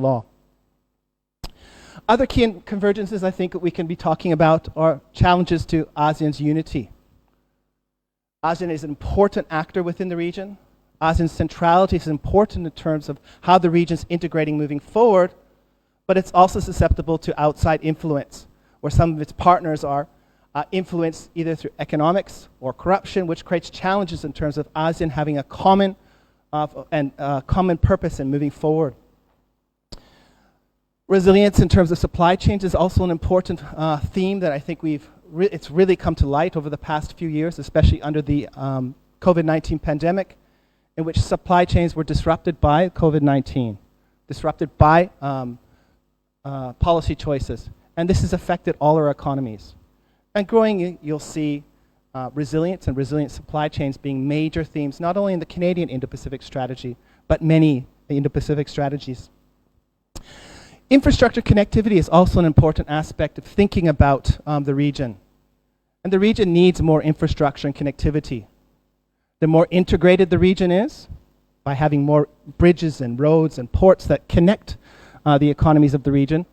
law. Other key convergences I think that we can be talking about are challenges to ASEAN's unity. ASEAN is an important actor within the region. ASEAN's centrality is important in terms of how the region's integrating moving forward, but it's also susceptible to outside influence, where some of its partners are influenced either through economics or corruption, which creates challenges in terms of ASEAN having a common purpose in moving forward. Resilience in terms of supply chains is also an important theme that I think it's really come to light over the past few years, especially under the COVID-19 pandemic, in which supply chains were disrupted by COVID-19, disrupted by policy choices. And this has affected all our economies. And growing, you'll see resilience and resilient supply chains being major themes, not only in the Canadian Indo-Pacific strategy, but many Indo-Pacific strategies. Infrastructure connectivity is also an important aspect of thinking about the region. And the region needs more infrastructure and connectivity. The more integrated the region is, by having more bridges and roads and ports that connect the economies of the region,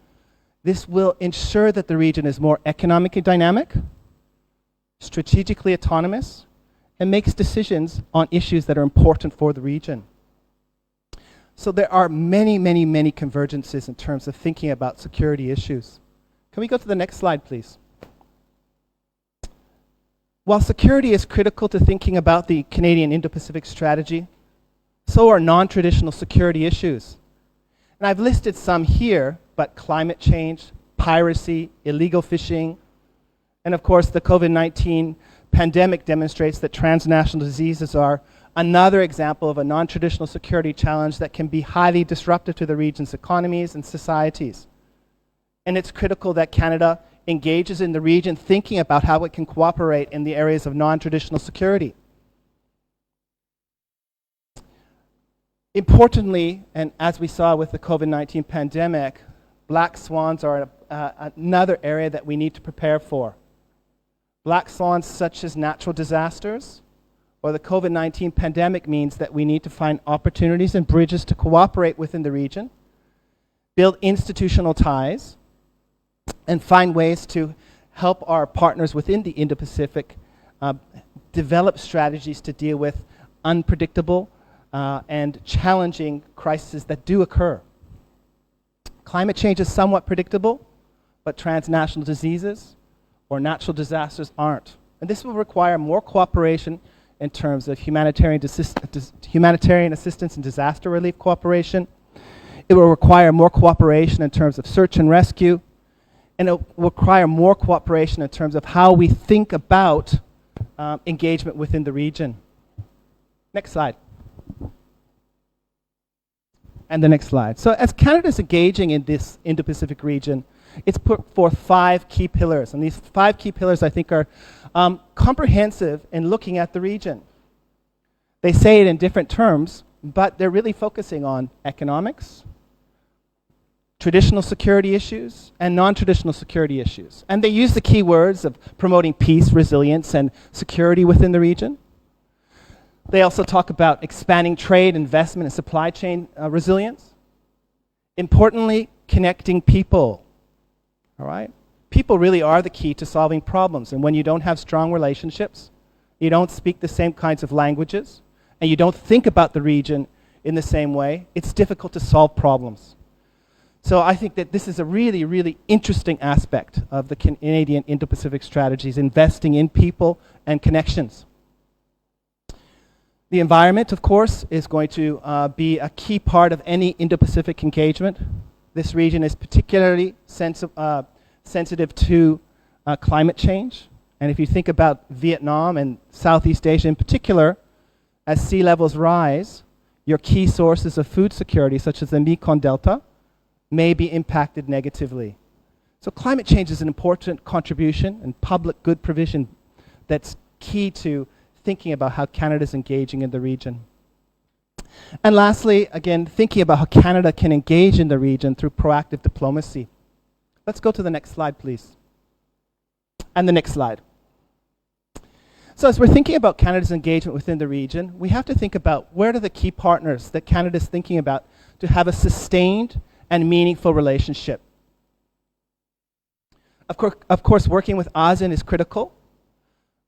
this will ensure that the region is more economically dynamic, strategically autonomous, and makes decisions on issues that are important for the region. So there are many, many, many convergences in terms of thinking about security issues. Can we go to the next slide, please? While security is critical to thinking about the Canadian Indo-Pacific strategy, so are non-traditional security issues. And I've listed some here, but climate change, piracy, illegal fishing, and of course the COVID-19 pandemic demonstrates that transnational diseases are another example of a non-traditional security challenge that can be highly disruptive to the region's economies and societies. And it's critical that Canada engages in the region thinking about how it can cooperate in the areas of non-traditional security. Importantly, and as we saw with the COVID-19 pandemic, black swans are another area that we need to prepare for. Black swans such as natural disasters, or the COVID-19 pandemic means that we need to find opportunities and bridges to cooperate within the region, build institutional ties, and find ways to help our partners within the Indo-Pacific develop strategies to deal with unpredictable and challenging crises that do occur. Climate change is somewhat predictable, but transnational diseases or natural disasters aren't. And this will require more cooperation in terms of humanitarian assistance and disaster relief cooperation. It will require more cooperation in terms of search and rescue. And it will require more cooperation in terms of how we think about engagement within the region. Next slide. And the next slide. So as Canada is engaging in this Indo-Pacific region, it's put forth 5 key pillars. And these 5 key pillars, I think, are comprehensive in looking at the region. They say it in different terms, but they're really focusing on economics, traditional security issues, and non-traditional security issues. And they use the key words of promoting peace, resilience, and security within the region. They also talk about expanding trade, investment, and supply chain resilience. Importantly, connecting people. All right? People really are the key to solving problems. And when you don't have strong relationships, you don't speak the same kinds of languages, and you don't think about the region in the same way, it's difficult to solve problems. So I think that this is a really, really interesting aspect of the Canadian Indo-Pacific strategies, investing in people and connections. The environment, of course, is going to be a key part of any Indo-Pacific engagement. This region is particularly sensitive to climate change. And if you think about Vietnam and Southeast Asia in particular, as sea levels rise, your key sources of food security, such as the Mekong Delta, may be impacted negatively. So climate change is an important contribution and public good provision that's key to thinking about how Canada is engaging in the region. And lastly, again, thinking about how Canada can engage in the region through proactive diplomacy. Let's go to the next slide, please. And the next slide. So as we're thinking about Canada's engagement within the region, we have to think about where are the key partners that Canada is thinking about to have a sustained and meaningful relationship. Of course, working with ASEAN is critical.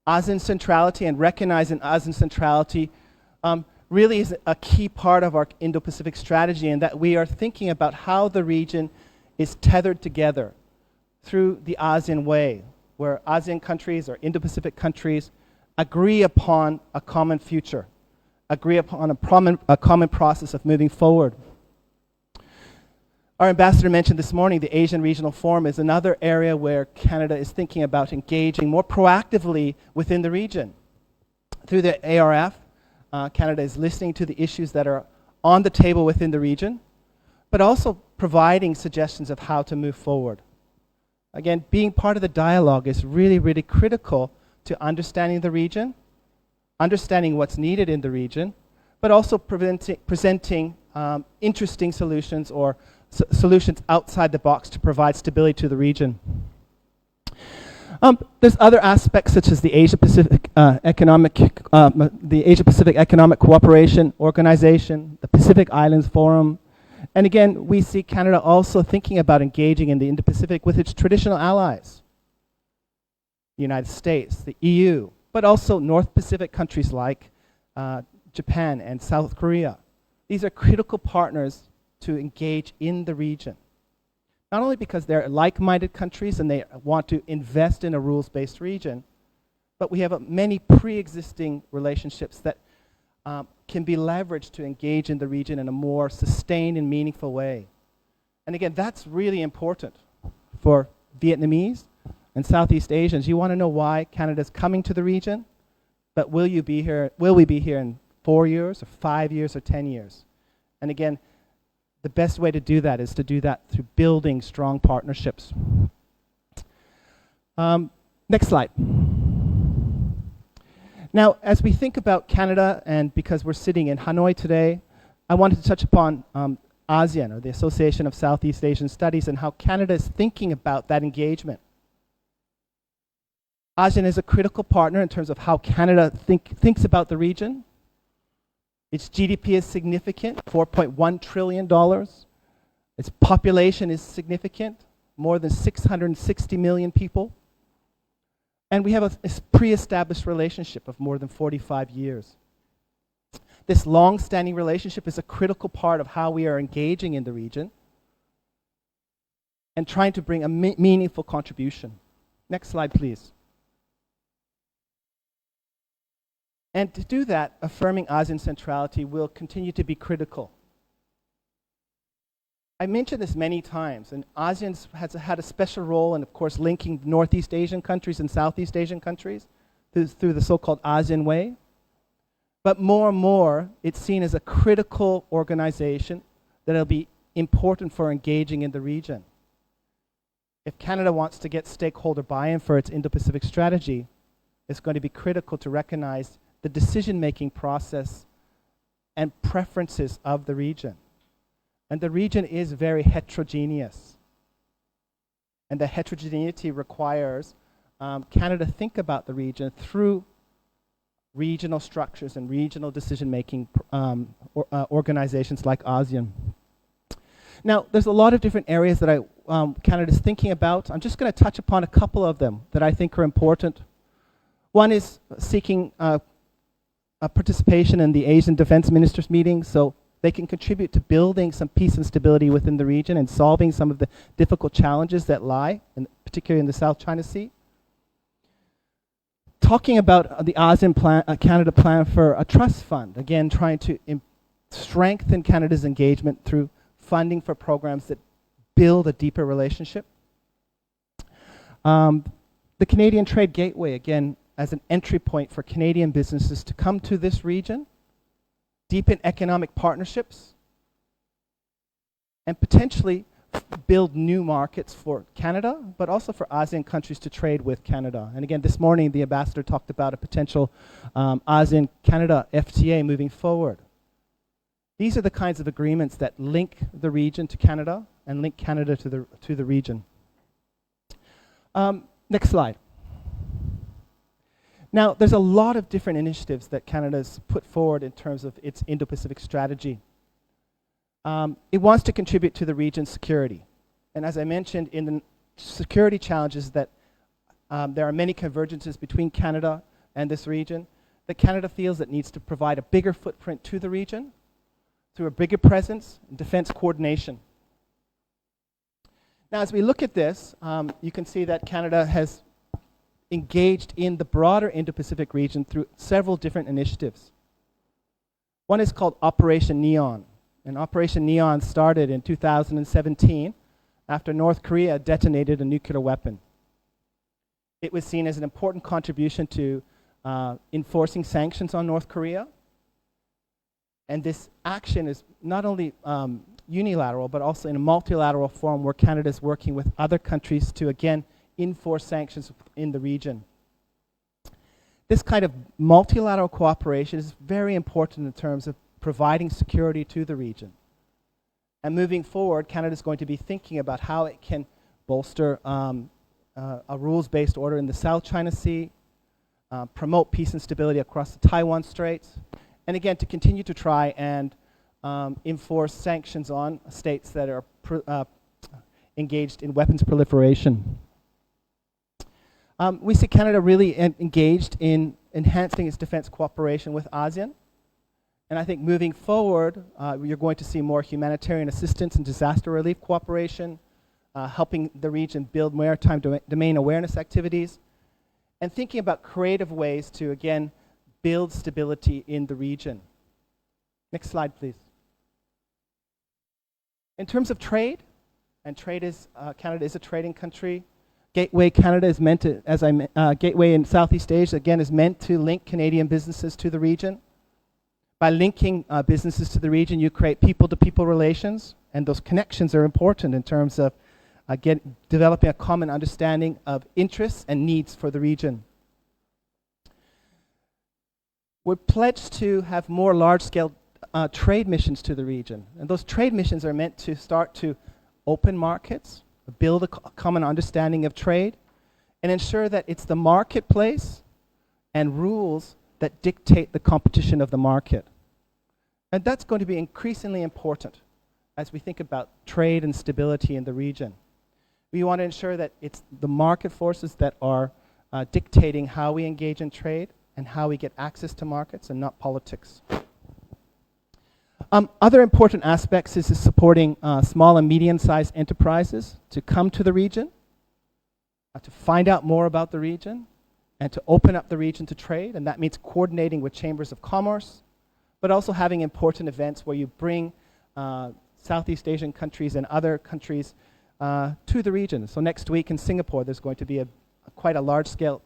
ASEAN centrality and recognizing ASEAN centrality really is a key part of our Indo-Pacific strategy, in that we are thinking about how the region is tethered together through the ASEAN way, where ASEAN countries or Indo-Pacific countries agree upon a common future, agree upon a common process of moving forward. Our ambassador mentioned this morning the Asian Regional Forum is another area where Canada is thinking about engaging more proactively within the region. Through the ARF, Canada is listening to the issues that are on the table within the region, but also providing suggestions of how to move forward. Again, being part of the dialogue is really, really critical to understanding the region, understanding what's needed in the region, but also presenting interesting solutions or solutions outside the box to provide stability to the region. There's other aspects such as the Asia-Pacific Economic Cooperation Organization, the Pacific Islands Forum, and again, we see Canada also thinking about engaging in the Indo-Pacific with its traditional allies, the United States, the EU, but also North Pacific countries like Japan and South Korea. These are critical partners to engage in the region. Not only because they're like-minded countries and they want to invest in a rules-based region, but we have many pre-existing relationships that can be leveraged to engage in the region in a more sustained and meaningful way. And again, that's really important for Vietnamese and Southeast Asians. You want to know why Canada's coming to the region, but will we be here in 4 years or 5 years or 10 years? And again, the best way to do that is to do that through building strong partnerships. Next slide. Now, as we think about Canada, and because we're sitting in Hanoi today, I wanted to touch upon ASEAN, or the Association of Southeast Asian Studies, and how Canada is thinking about that engagement. ASEAN is a critical partner in terms of how Canada thinks about the region. Its GDP is significant, $4.1 trillion. Its population is significant, more than 660 million people. And we have a pre-established relationship of more than 45 years. This long-standing relationship is a critical part of how we are engaging in the region and trying to bring a meaningful contribution. Next slide, please. And to do that, affirming ASEAN centrality will continue to be critical. I mentioned this many times, and ASEAN has had a special role in, of course, linking Northeast Asian countries and Southeast Asian countries through the so-called ASEAN Way. But more and more, it's seen as a critical organization that will be important for engaging in the region. If Canada wants to get stakeholder buy-in for its Indo-Pacific strategy, it's going to be critical to recognize the decision-making process and preferences of the region. And the region is very heterogeneous. And the heterogeneity requires Canada to think about the region through regional structures and regional decision-making organizations like ASEAN. Now, there's a lot of different areas that Canada's thinking about. I'm just going to touch upon a couple of them that I think are important. One is seeking participation in the Asian Defense Ministers meeting, so they can contribute to building some peace and stability within the region and solving some of the difficult challenges that lie, particularly in the South China Sea. Talking about the ASEAN Canada plan for a trust fund, again, trying to strengthen Canada's engagement through funding for programs that build a deeper relationship. The Canadian Trade Gateway, again, as an entry point for Canadian businesses to come to this region, deepen economic partnerships, and potentially build new markets for Canada, but also for ASEAN countries to trade with Canada. And again, this morning, the ambassador talked about a potential ASEAN-Canada FTA moving forward. These are the kinds of agreements that link the region to Canada and link Canada to the region. Next slide. Now, there's a lot of different initiatives that Canada's put forward in terms of its Indo-Pacific strategy. It wants to contribute to the region's security. And as I mentioned, in the security challenges that there are many convergences between Canada and this region, that Canada feels it needs to provide a bigger footprint to the region through a bigger presence and defense coordination. Now, as we look at this, you can see that Canada has engaged in the broader Indo-Pacific region through several different initiatives. One is called Operation Neon. And Operation Neon started in 2017 after North Korea detonated a nuclear weapon. It was seen as an important contribution to enforcing sanctions on North Korea. And this action is not only unilateral, but also in a multilateral form where Canada is working with other countries to, again, enforce sanctions in the region. This kind of multilateral cooperation is very important in terms of providing security to the region. And moving forward, Canada is going to be thinking about how it can bolster a rules-based order in the South China Sea, promote peace and stability across the Taiwan Straits, and again, to continue to try and enforce sanctions on states that are engaged in weapons proliferation. We see Canada really engaged in enhancing its defense cooperation with ASEAN. And I think moving forward, you're going to see more humanitarian assistance and disaster relief cooperation, helping the region build maritime domain awareness activities, and thinking about creative ways to, again, build stability in the region. Next slide, please. In terms of trade, and trade is, Canada is a trading country. Gateway Canada is meant to, Gateway in Southeast Asia, again, is meant to link Canadian businesses to the region. By linking businesses to the region, you create people-to-people relations, and those connections are important in terms of developing a common understanding of interests and needs for the region. We're pledged to have more large-scale trade missions to the region, and those trade missions are meant to start to open markets, build a common understanding of trade, and ensure that it's the marketplace and rules that dictate the competition of the market. And that's going to be increasingly important as we think about trade and stability in the region. We want to ensure that it's the market forces that are dictating how we engage in trade and how we get access to markets, and not politics. Other important aspects is supporting small and medium-sized enterprises to come to the region, to find out more about the region, and to open up the region to trade, and that means coordinating with chambers of commerce, but also having important events where you bring Southeast Asian countries and other countries to the region. So next week in Singapore, there's going to be quite a large-scale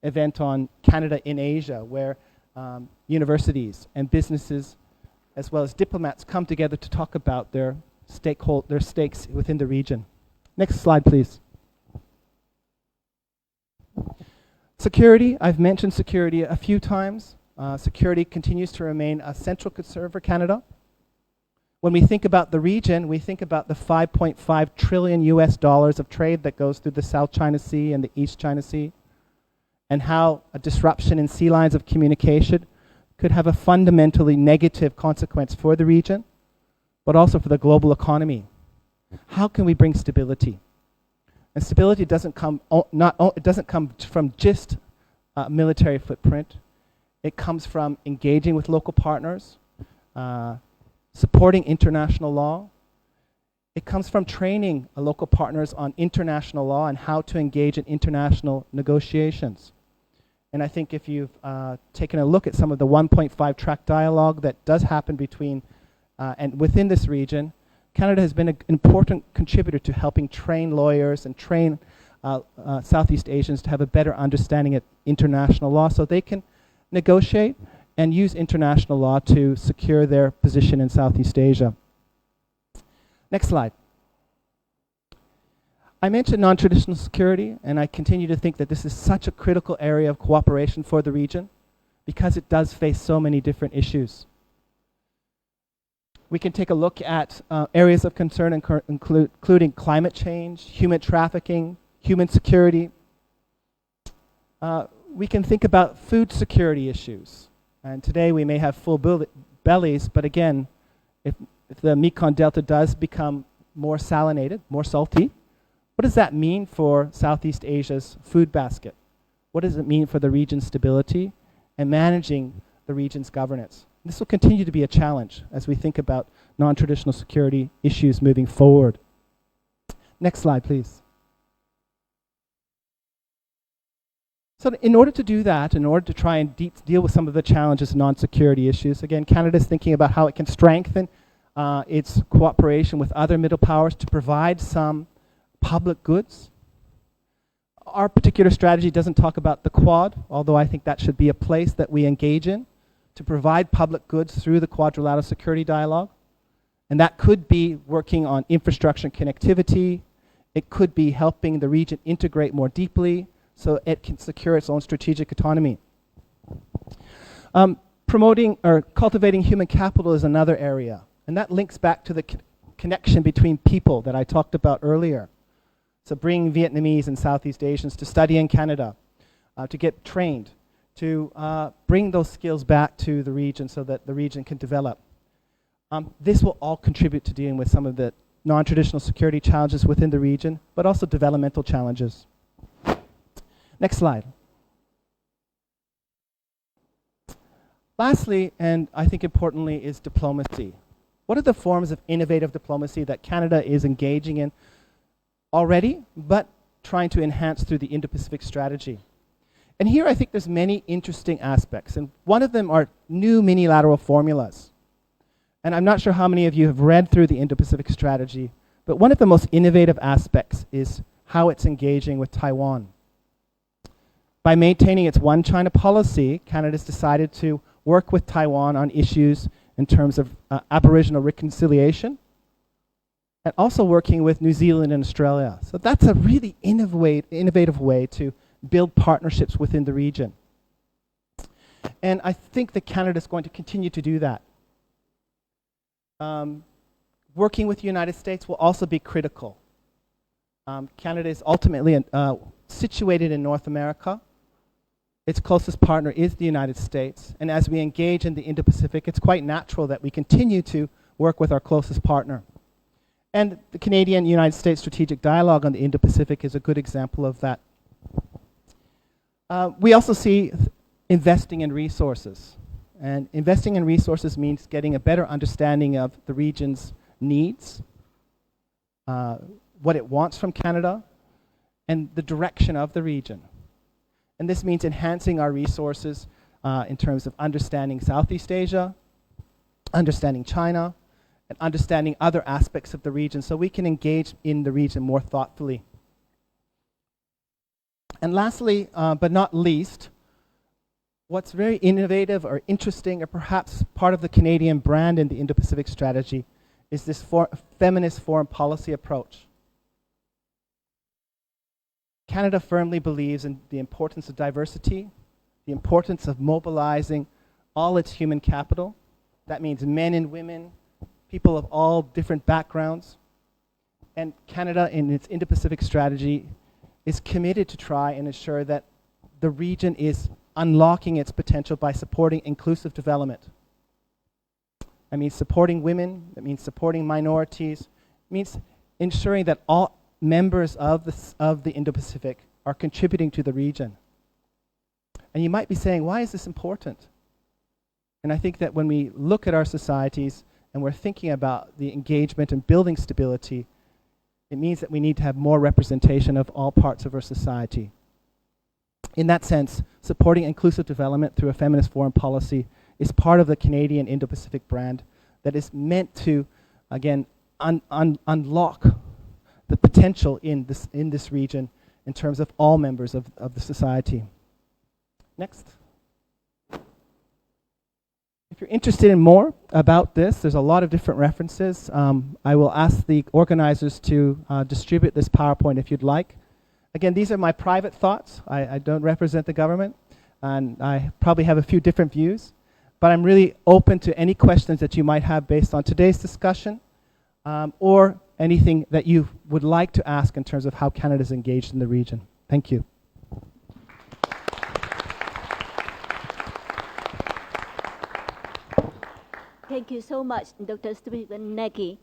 event on Canada in Asia, where universities and businesses, as well as diplomats, come together to talk about their stakes within the region. Next slide, please. Security, I've mentioned security a few times. Security continues to remain a central concern for Canada. When we think about the region, we think about the $5.5 trillion of trade that goes through the South China Sea and the East China Sea, and how a disruption in sea lines of communication could have a fundamentally negative consequence for the region, but also for the global economy. How can we bring stability? And stability doesn't come from just military footprint. It comes from engaging with local partners, supporting international law. It comes from training local partners on international law and how to engage in international negotiations. And I think if you've taken a look at some of the 1.5 track dialogue that does happen between and within this region, Canada has been an important contributor to helping train lawyers and train Southeast Asians to have a better understanding of international law so they can negotiate and use international law to secure their position in Southeast Asia. Next slide. I mentioned non-traditional security, and I continue to think that this is such a critical area of cooperation for the region because it does face so many different issues. We can take a look at areas of concern including climate change, human trafficking, human security. We can think about food security issues. And today we may have full bellies, but again, if if the Mekong Delta does become more salinated, more salty, what does that mean for Southeast Asia's food basket? What does it mean for the region's stability and managing the region's governance? This will continue to be a challenge as we think about non-traditional security issues moving forward. Next slide, please. So in order to do that, in order to try and deal with some of the challenges of non-security issues, again, Canada is thinking about how it can strengthen its cooperation with other middle powers to provide some public goods. Our particular strategy doesn't talk about the Quad, although I think that should be a place that we engage in to provide public goods through the Quadrilateral Security Dialogue. And that could be working on infrastructure and connectivity. It could be helping the region integrate more deeply so it can secure its own strategic autonomy. Promoting or cultivating human capital is another area. And that links back to the connection between people that I talked about earlier. So bringing Vietnamese and Southeast Asians to study in Canada, to get trained, to bring those skills back to the region so that the region can develop. This will all contribute to dealing with some of the non-traditional security challenges within the region, but also developmental challenges. Next slide. Lastly, and I think importantly, is diplomacy. What are the forms of innovative diplomacy that Canada is engaging in already, but trying to enhance through the Indo-Pacific strategy? And here I think there's many interesting aspects, and one of them are new minilateral formulas. And I'm not sure how many of you have read through the Indo-Pacific strategy, but one of the most innovative aspects is how it's engaging with Taiwan. By maintaining its one China policy, Canada's decided to work with Taiwan on issues in terms of Aboriginal reconciliation, and also working with New Zealand and Australia. So that's a really innovative way to build partnerships within the region. And I think that Canada is going to continue to do that. Working with the United States will also be critical. Canada is ultimately situated in North America. Its closest partner is the United States. And as we engage in the Indo-Pacific, it's quite natural that we continue to work with our closest partner. And the Canadian-United States strategic dialogue on the Indo-Pacific is a good example of that. We also see investing in resources. And investing in resources means getting a better understanding of the region's needs, what it wants from Canada, and the direction of the region. And this means enhancing our resources in terms of understanding Southeast Asia, understanding China, and understanding other aspects of the region so we can engage in the region more thoughtfully. And lastly, but not least, what's very innovative or interesting or perhaps part of the Canadian brand in the Indo-Pacific strategy is this feminist foreign policy approach. Canada firmly believes in the importance of diversity, the importance of mobilizing all its human capital. That means men and women, people of all different backgrounds. And Canada, in its Indo-Pacific strategy, is committed to try and ensure that the region is unlocking its potential by supporting inclusive development. That means supporting women, that means supporting minorities, it means ensuring that all members of the Indo-Pacific are contributing to the region. And you might be saying, why is this important? And I think that when we look at our societies and we're thinking about the engagement and building stability, it means that we need to have more representation of all parts of our society. In that sense, supporting inclusive development through a feminist foreign policy is part of the Canadian Indo-Pacific brand that is meant to, again, unlock the potential in this region in terms of all members of the society. Next. If you're interested in more about this, there's a lot of different references. I will ask the organizers to distribute this PowerPoint if you'd like. Again, these are my private thoughts. I don't represent the government, and I probably have a few different views, but I'm really open to any questions that you might have based on today's discussion, or anything that you would like to ask in terms of how Canada is engaged in the region. Thank you. Thank you so much, Dr. Stephen Nagy.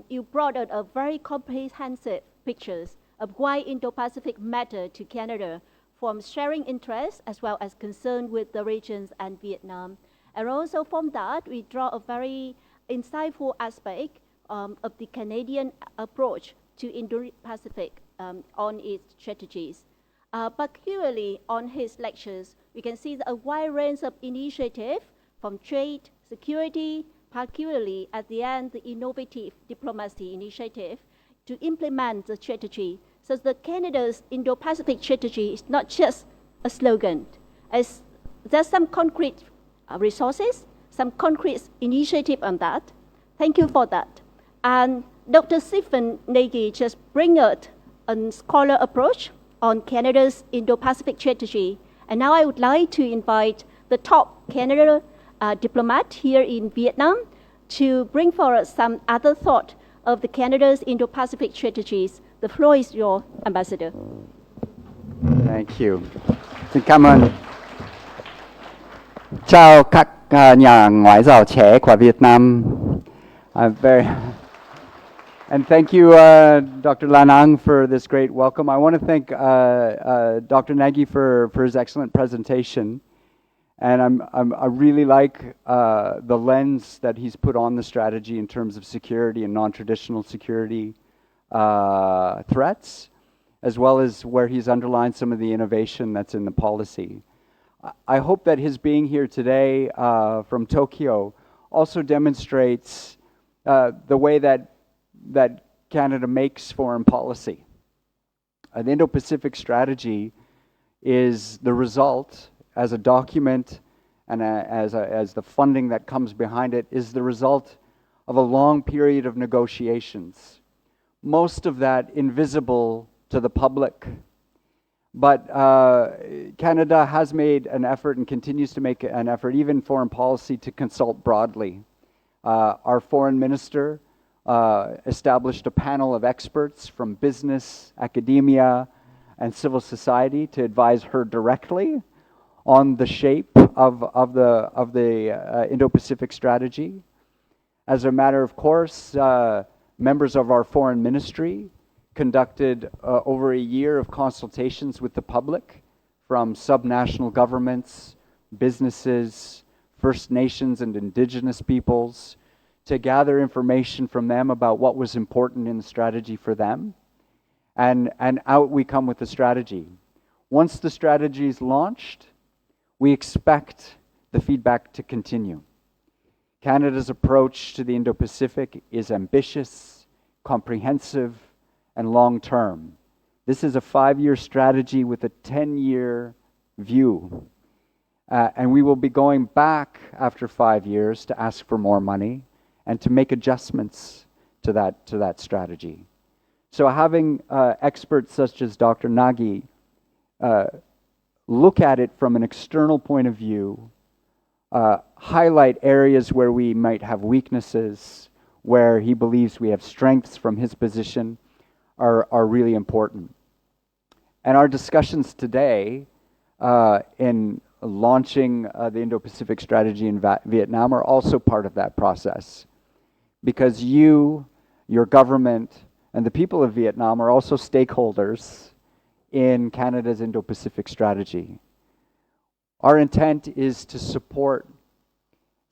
You brought out a very comprehensive pictures of why Indo-Pacific matter to Canada, from sharing interests as well as concern with the regions and Vietnam. And also from that, we draw a very insightful aspect of the Canadian approach to Indo-Pacific on its strategies. Particularly on his lectures, we can see a wide range of initiatives from trade, security, particularly at the end, the innovative diplomacy initiative to implement the strategy. So the Canada's Indo-Pacific strategy is not just a slogan. As there's some concrete resources, some concrete initiative on that. Thank you for that. And Dr. Stephen Nagy just bring out a scholar approach on Canada's Indo-Pacific strategy. And now I would like to invite the top Canada diplomat here in Vietnam to bring forward some other thought of the Canada's Indo-Pacific strategies. The floor is yours, Ambassador. Thank you. Xin cảm ơn. Chào các nhà ngoại giao trẻ của Việt Nam. And thank you, Dr. Lan Ang, for this great welcome. I want to thank Dr. Nagy for his excellent presentation. And I really like the lens that he's put on the strategy in terms of security and non-traditional security threats, as well as where he's underlined some of the innovation that's in the policy. I hope that his being here today from Tokyo also demonstrates the way that Canada makes foreign policy. The Indo-Pacific strategy is the result, as a document and as the funding that comes behind it, is the result of a long period of negotiations. Most of that invisible to the public. But Canada has made an effort and continues to make an effort, even foreign policy, to consult broadly. Our foreign minister established a panel of experts from business, academia, and civil society to advise her directly on the shape of the Indo-Pacific strategy. As a matter of course, members of our foreign ministry conducted over a year of consultations with the public, from subnational governments, businesses, First Nations and Indigenous peoples, to gather information from them about what was important in the strategy for them. And out we come with the strategy. Once the strategy is launched, we expect the feedback to continue. Canada's approach to the Indo-Pacific is ambitious, comprehensive, and long-term. This is a 5-year strategy with a 10-year view. And we will be going back after 5 years to ask for more money and to make adjustments to that strategy. So having experts such as Dr. Nagy look at it from an external point of view, highlight areas where we might have weaknesses, where he believes we have strengths from his position, are really important. And our discussions today in launching the Indo-Pacific strategy in Vietnam are also part of that process. Because you, your government, and the people of Vietnam are also stakeholders in Canada's Indo-Pacific strategy. Our intent is to support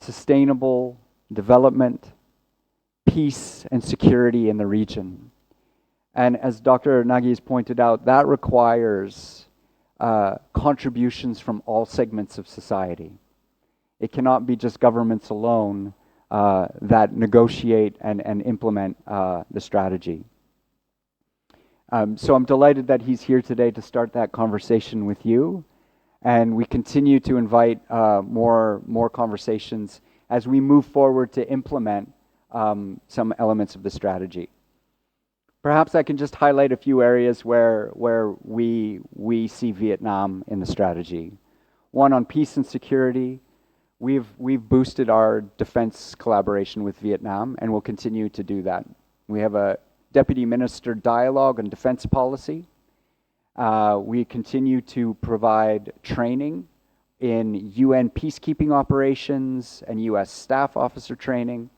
sustainable development, peace, and security in the region. And as Dr. Nagy has pointed out, that requires contributions from all segments of society. It cannot be just governments alone that negotiate and implement the strategy. So I'm delighted that he's here today to start that conversation with you. And we continue to invite more conversations as we move forward to implement some elements of the strategy. Perhaps I can just highlight a few areas where we see Vietnam in the strategy. One, on peace and security. We've boosted our defense collaboration with Vietnam, and we'll continue to do that. We have a Deputy Minister dialogue on defense policy. We continue to provide training in UN peacekeeping operations and US staff officer training,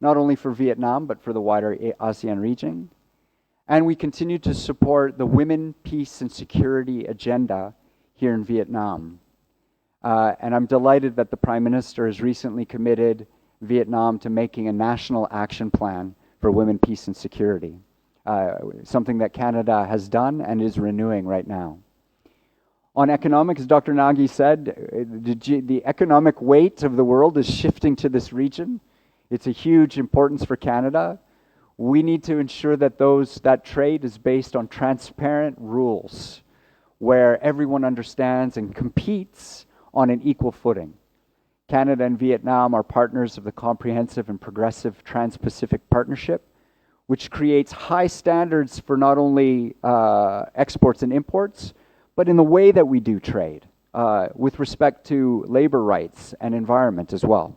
not only for Vietnam, but for the wider ASEAN region. And we continue to support the women, peace, and security agenda here in Vietnam. And I'm delighted that the Prime Minister has recently committed Vietnam to making a national action plan for women, peace, and security, something that Canada has done and is renewing right now. On economics, Dr. Nagy said, the economic weight of the world is shifting to this region. It's a huge importance for Canada. We need to ensure that that trade is based on transparent rules, where everyone understands and competes on an equal footing. Canada and Vietnam are partners of the Comprehensive and Progressive Trans-Pacific Partnership, which creates high standards for not only exports and imports, but in the way that we do trade, with respect to labor rights and environment as well.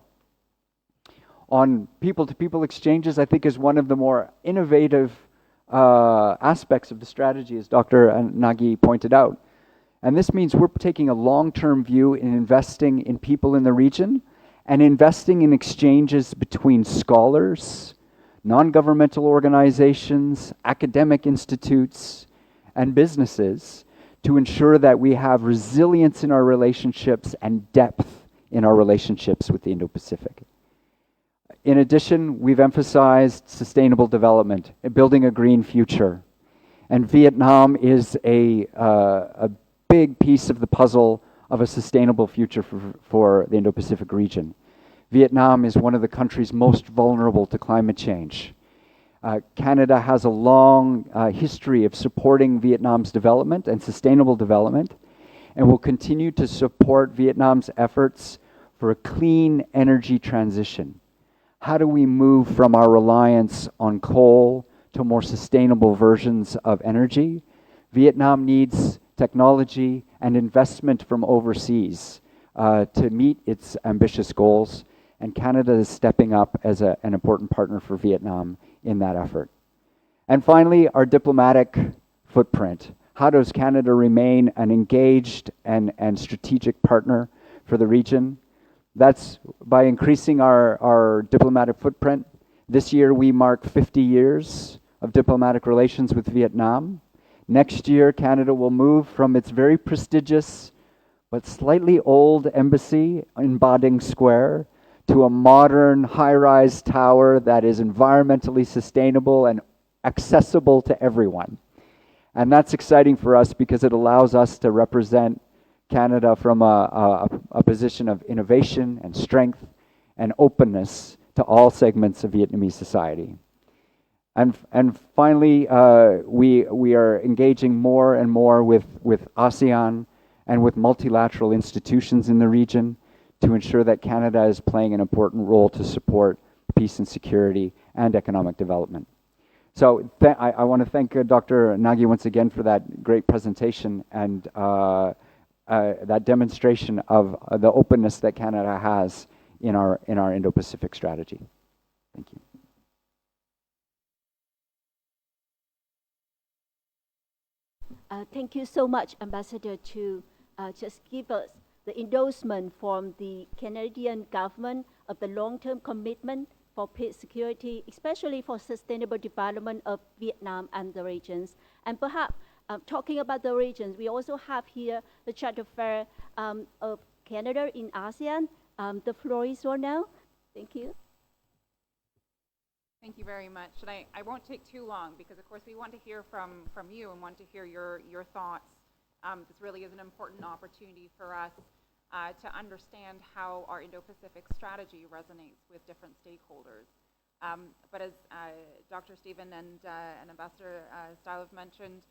On people-to-people exchanges, I think is one of the more innovative aspects of the strategy, as Dr. Nagy pointed out. And this means we're taking a long-term view in investing in people in the region and investing in exchanges between scholars, non-governmental organizations, academic institutes, and businesses to ensure that we have resilience in our relationships and depth in our relationships with the Indo-Pacific. In addition, we've emphasized sustainable development, building a green future. And Vietnam is a big piece of the puzzle of a sustainable future for the Indo-Pacific region. Vietnam is one of the countries most vulnerable to climate change. Canada has a long history of supporting Vietnam's development and sustainable development, and will continue to support Vietnam's efforts for a clean energy transition. How do we move from our reliance on coal to more sustainable versions of energy? Vietnam needs technology and investment from overseas to meet its ambitious goals, and Canada is stepping up as an important partner for Vietnam in that effort. And finally, our diplomatic footprint. How does Canada remain an engaged and strategic partner for the region? That's by increasing our diplomatic footprint. This year we mark 50 years of diplomatic relations with Vietnam. Next year, Canada will move from its very prestigious but slightly old embassy in Ba Ding Square to a modern high-rise tower that is environmentally sustainable and accessible to everyone. And that's exciting for us because it allows us to represent Canada from a position of innovation and strength and openness to all segments of Vietnamese society. And finally, we are engaging more and more with ASEAN and with multilateral institutions in the region to ensure that Canada is playing an important role to support peace and security and economic development. So I want to thank Dr. Nagy once again for that great presentation and that demonstration of the openness that Canada has in our Indo-Pacific strategy. Thank you. Thank you so much, Ambassador, to just give us the endorsement from the Canadian government of the long-term commitment for peace, security, especially for sustainable development of Vietnam and the regions. And perhaps talking about the regions, we also have here the Charter Fair of Canada in ASEAN. The floor is yours now. Thank you. Thank you very much. And I won't take too long because, of course, we want to hear from you and want to hear your thoughts. This really is an important opportunity for us to understand how our Indo-Pacific strategy resonates with different stakeholders. But as Dr. Stephen and Ambassador Style have mentioned,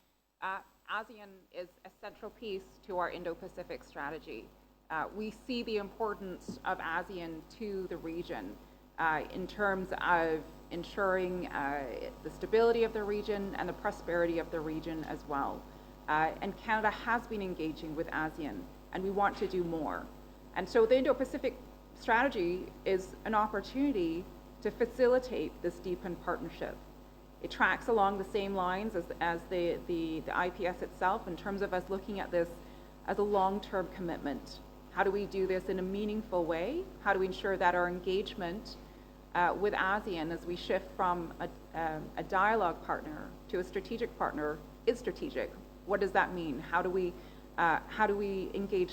ASEAN is a central piece to our Indo-Pacific strategy. We see the importance of ASEAN to the region in terms of ensuring the stability of the region and the prosperity of the region as well. And Canada has been engaging with ASEAN, and we want to do more. And so the Indo-Pacific strategy is an opportunity to facilitate this deepened partnership. It tracks along the same lines as the IPS itself in terms of us looking at this as a long-term commitment How do we do this in a meaningful way? How do we ensure that our engagement with ASEAN as we shift from a dialogue partner to a strategic partner is strategic? What does that mean? How do we engage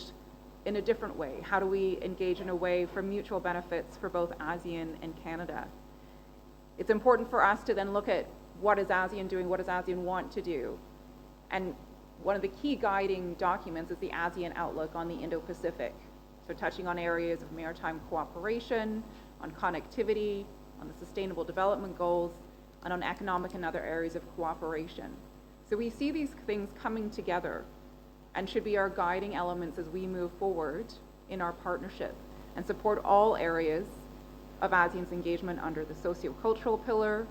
in a different way? How do we engage in a way for mutual benefits for both ASEAN and Canada? It's important for us to then look at what is ASEAN doing, what does ASEAN want to do? And one of the key guiding documents is the ASEAN Outlook on the Indo-Pacific. So touching on areas of maritime cooperation, on connectivity, on the Sustainable Development Goals, and on economic and other areas of cooperation. So we see these things coming together and should be our guiding elements as we move forward in our partnership and support all areas of ASEAN's engagement under the socio-cultural pillar,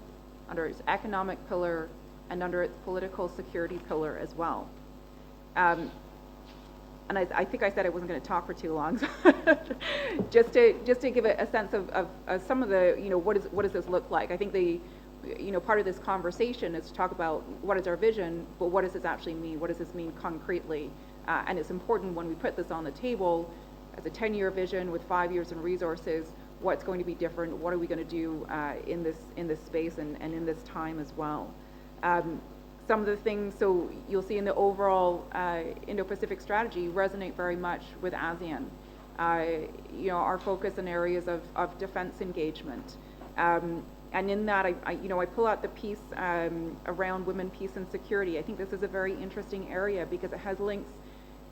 under its economic pillar, and under its political security pillar as well. And I think I said I wasn't going to talk for too long, so just to give a sense of some of the, what does this look like? I think part of this conversation is to talk about what is our vision, but what does this actually mean? What does this mean concretely? And it's important when we put this on the table as a 10-year vision with 5 years in resources, what's going to be different? What are we going to do in this space and in this time as well? Some of the things, so you'll see in the overall Indo-Pacific strategy resonate very much with ASEAN. Our focus in areas of defense engagement. And in that, I pull out the piece around women, peace, and security. I think this is a very interesting area because it has links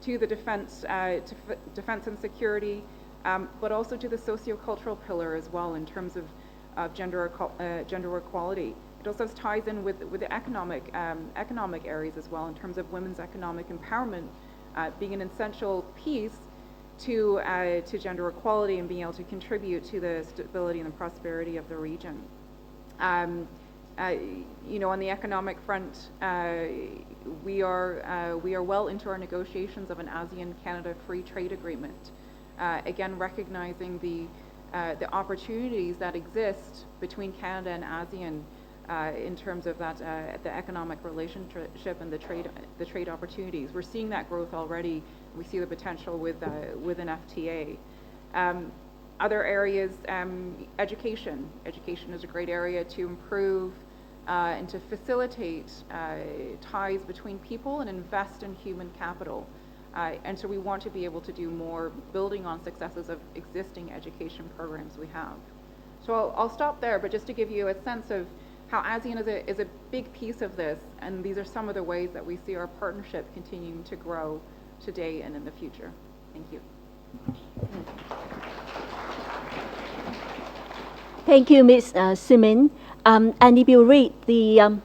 to the defense and security, but also to the socio-cultural pillar as well in terms of gender equality. It also ties in with the economic areas as well in terms of women's economic empowerment being an essential piece to gender equality and being able to contribute to the stability and the prosperity of the region. On the economic front, we are well into our negotiations of an ASEAN-Canada free trade agreement. Again, recognizing the opportunities that exist between Canada and ASEAN in terms of that the economic relationship and the trade opportunities. We're seeing that growth already. We see the potential with an FTA. Other areas, education. Education is a great area to improve and to facilitate ties between people and invest in human capital. And so we want to be able to do more building on successes of existing education programs we have. So I'll stop there, but just to give you a sense of how ASEAN is a big piece of this, and these are some of the ways that we see our partnership continuing to grow today and in the future. Thank you. Thank you, Ms. Simin. And if you read the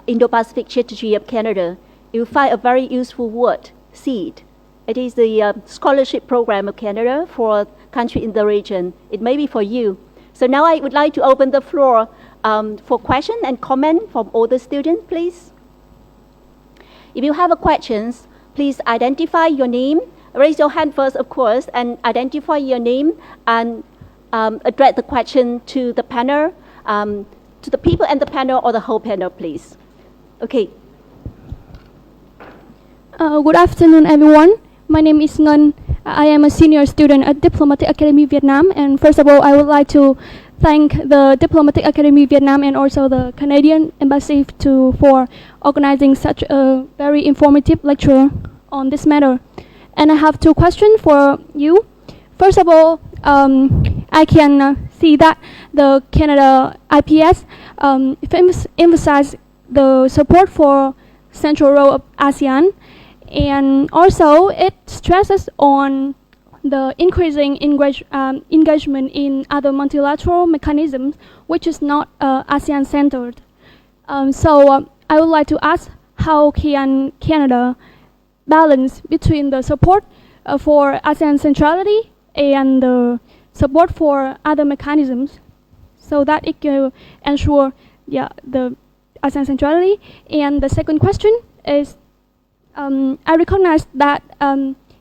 Indo-Pacific Strategy of Canada, you'll find a very useful word, SEED. It is the scholarship program of Canada for countries in the region. It may be for you. So now I would like to open the floor for question and comment from all the students, please. If you have a questions, please identify your name. Raise your hand first, of course, and identify your name and address the question to the panel, to the people in the panel or the whole panel, please. Okay. Good afternoon, everyone. My name is Ngân. I am a senior student at Diplomatic Academy Vietnam. And first of all, I would like to thank the Diplomatic Academy Vietnam and also the Canadian Embassy for organizing such a very informative lecture on this matter. And I have two questions for you. First of all, I can see that the Canada IPS emphasizes the support for central role of ASEAN, and also it stresses on the increasing engagement in other multilateral mechanisms, which is not ASEAN-centered. So I would like to ask, how can Canada balance between the support for ASEAN centrality and the support for other mechanisms so that it can ensure the ASEAN centrality? And the second question is, I recognize that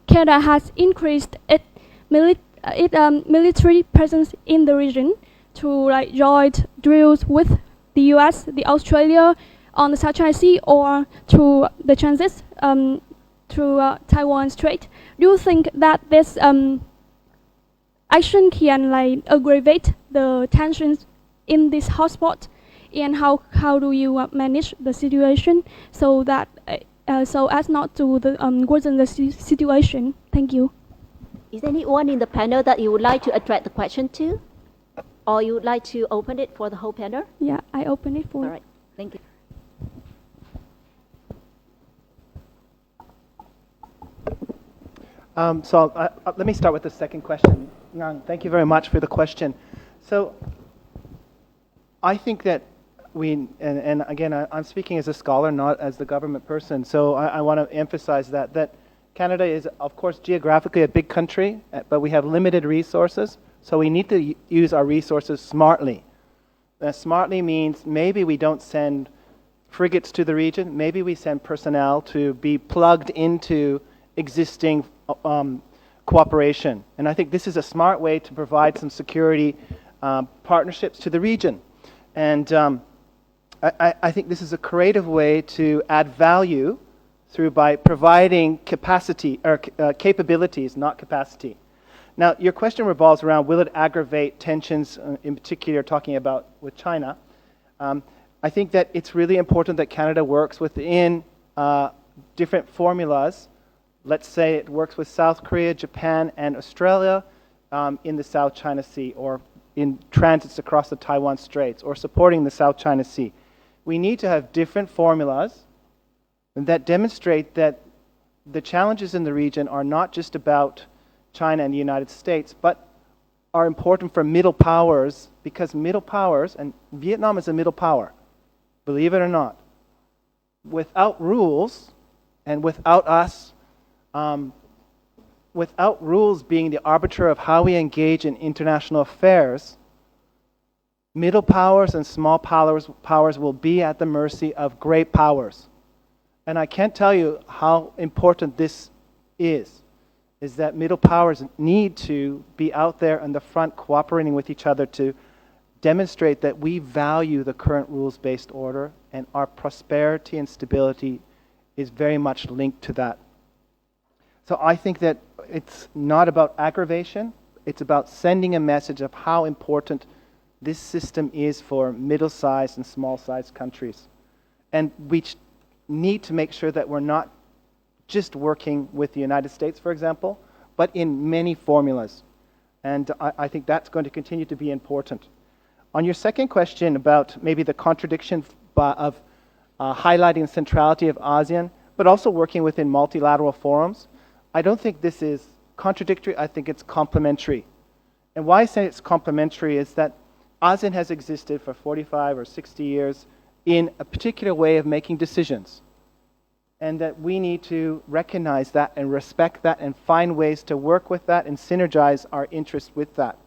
Canada has increased its military presence in the region through joint drills with the US, the Australia on the South China Sea, or through the transit through Taiwan Strait. Do you think that this action can like aggravate the tensions in this hotspot? And how do you manage the situation so that so as not to worsen the situation? Thank you. Is there anyone in the panel that you would like to address the question to? Or you would like to open it for the whole panel? Yeah, I open it for. All right, thank you. Let me start with the second question. Ngang, thank you very much for the question. So I think that and again, I'm speaking as a scholar, not as the government person, so I want to emphasize that Canada is, of course, geographically a big country, but we have limited resources, so we need to use our resources smartly. Smartly means maybe we don't send frigates to the region, maybe we send personnel to be plugged into existing cooperation. And I think this is a smart way to provide some security partnerships to the region. And I think this is a creative way to add value by providing capacity or capabilities, not capacity. Now, your question revolves around, will it aggravate tensions, in particular talking about with China? I think that it's really important that Canada works within different formulas. Let's say it works with South Korea, Japan, and Australia in the South China Sea, or in transits across the Taiwan Straits, or supporting the South China Sea. We need to have different formulas that demonstrate that the challenges in the region are not just about China and the United States, but are important for middle powers, because middle powers, and Vietnam is a middle power, believe it or not, without rules and without us, without rules being the arbiter of how we engage in international affairs, middle powers and small powers will be at the mercy of great powers. And I can't tell you how important this is that middle powers need to be out there in the front cooperating with each other to demonstrate that we value the current rules-based order, and our prosperity and stability is very much linked to that. So I think that it's not about aggravation, it's about sending a message of how important this system is for middle-sized and small-sized countries. And we need to make sure that we're not just working with the United States, for example, but in many formulas. And I think that's going to continue to be important. On your second question about maybe the contradiction of highlighting the centrality of ASEAN, but also working within multilateral forums, I don't think this is contradictory, I think it's complementary. And why I say it's complementary is that ASEAN has existed for 45 or 60 years in a particular way of making decisions. And that we need to recognize that and respect that and find ways to work with that and synergize our interests with that.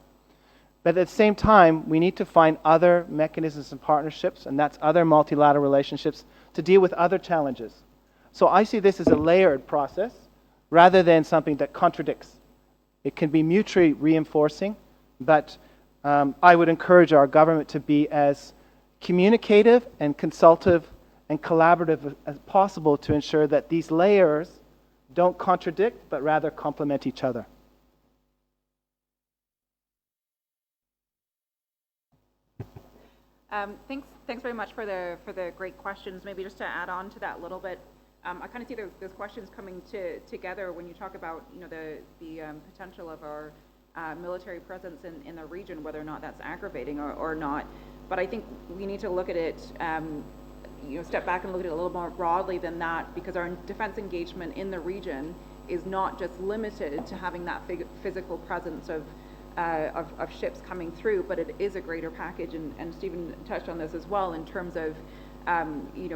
But at the same time, we need to find other mechanisms and partnerships, and that's other multilateral relationships, to deal with other challenges. So I see this as a layered process rather than something that contradicts. It can be mutually reinforcing, but I would encourage our government to be as communicative and consultative and collaborative as possible to ensure that these layers don't contradict, but rather complement each other. Thanks very much for the great questions. Maybe just to add on to that a little bit, I kind of see those questions coming together when you talk about the potential of our military presence in the region, whether or not that's aggravating or not. But I think we need to look at it, step back and look at it a little more broadly than that, because our defense engagement in the region is not just limited to having that physical presence of ships coming through, but it is a greater package, and Stephen touched on this as well in terms of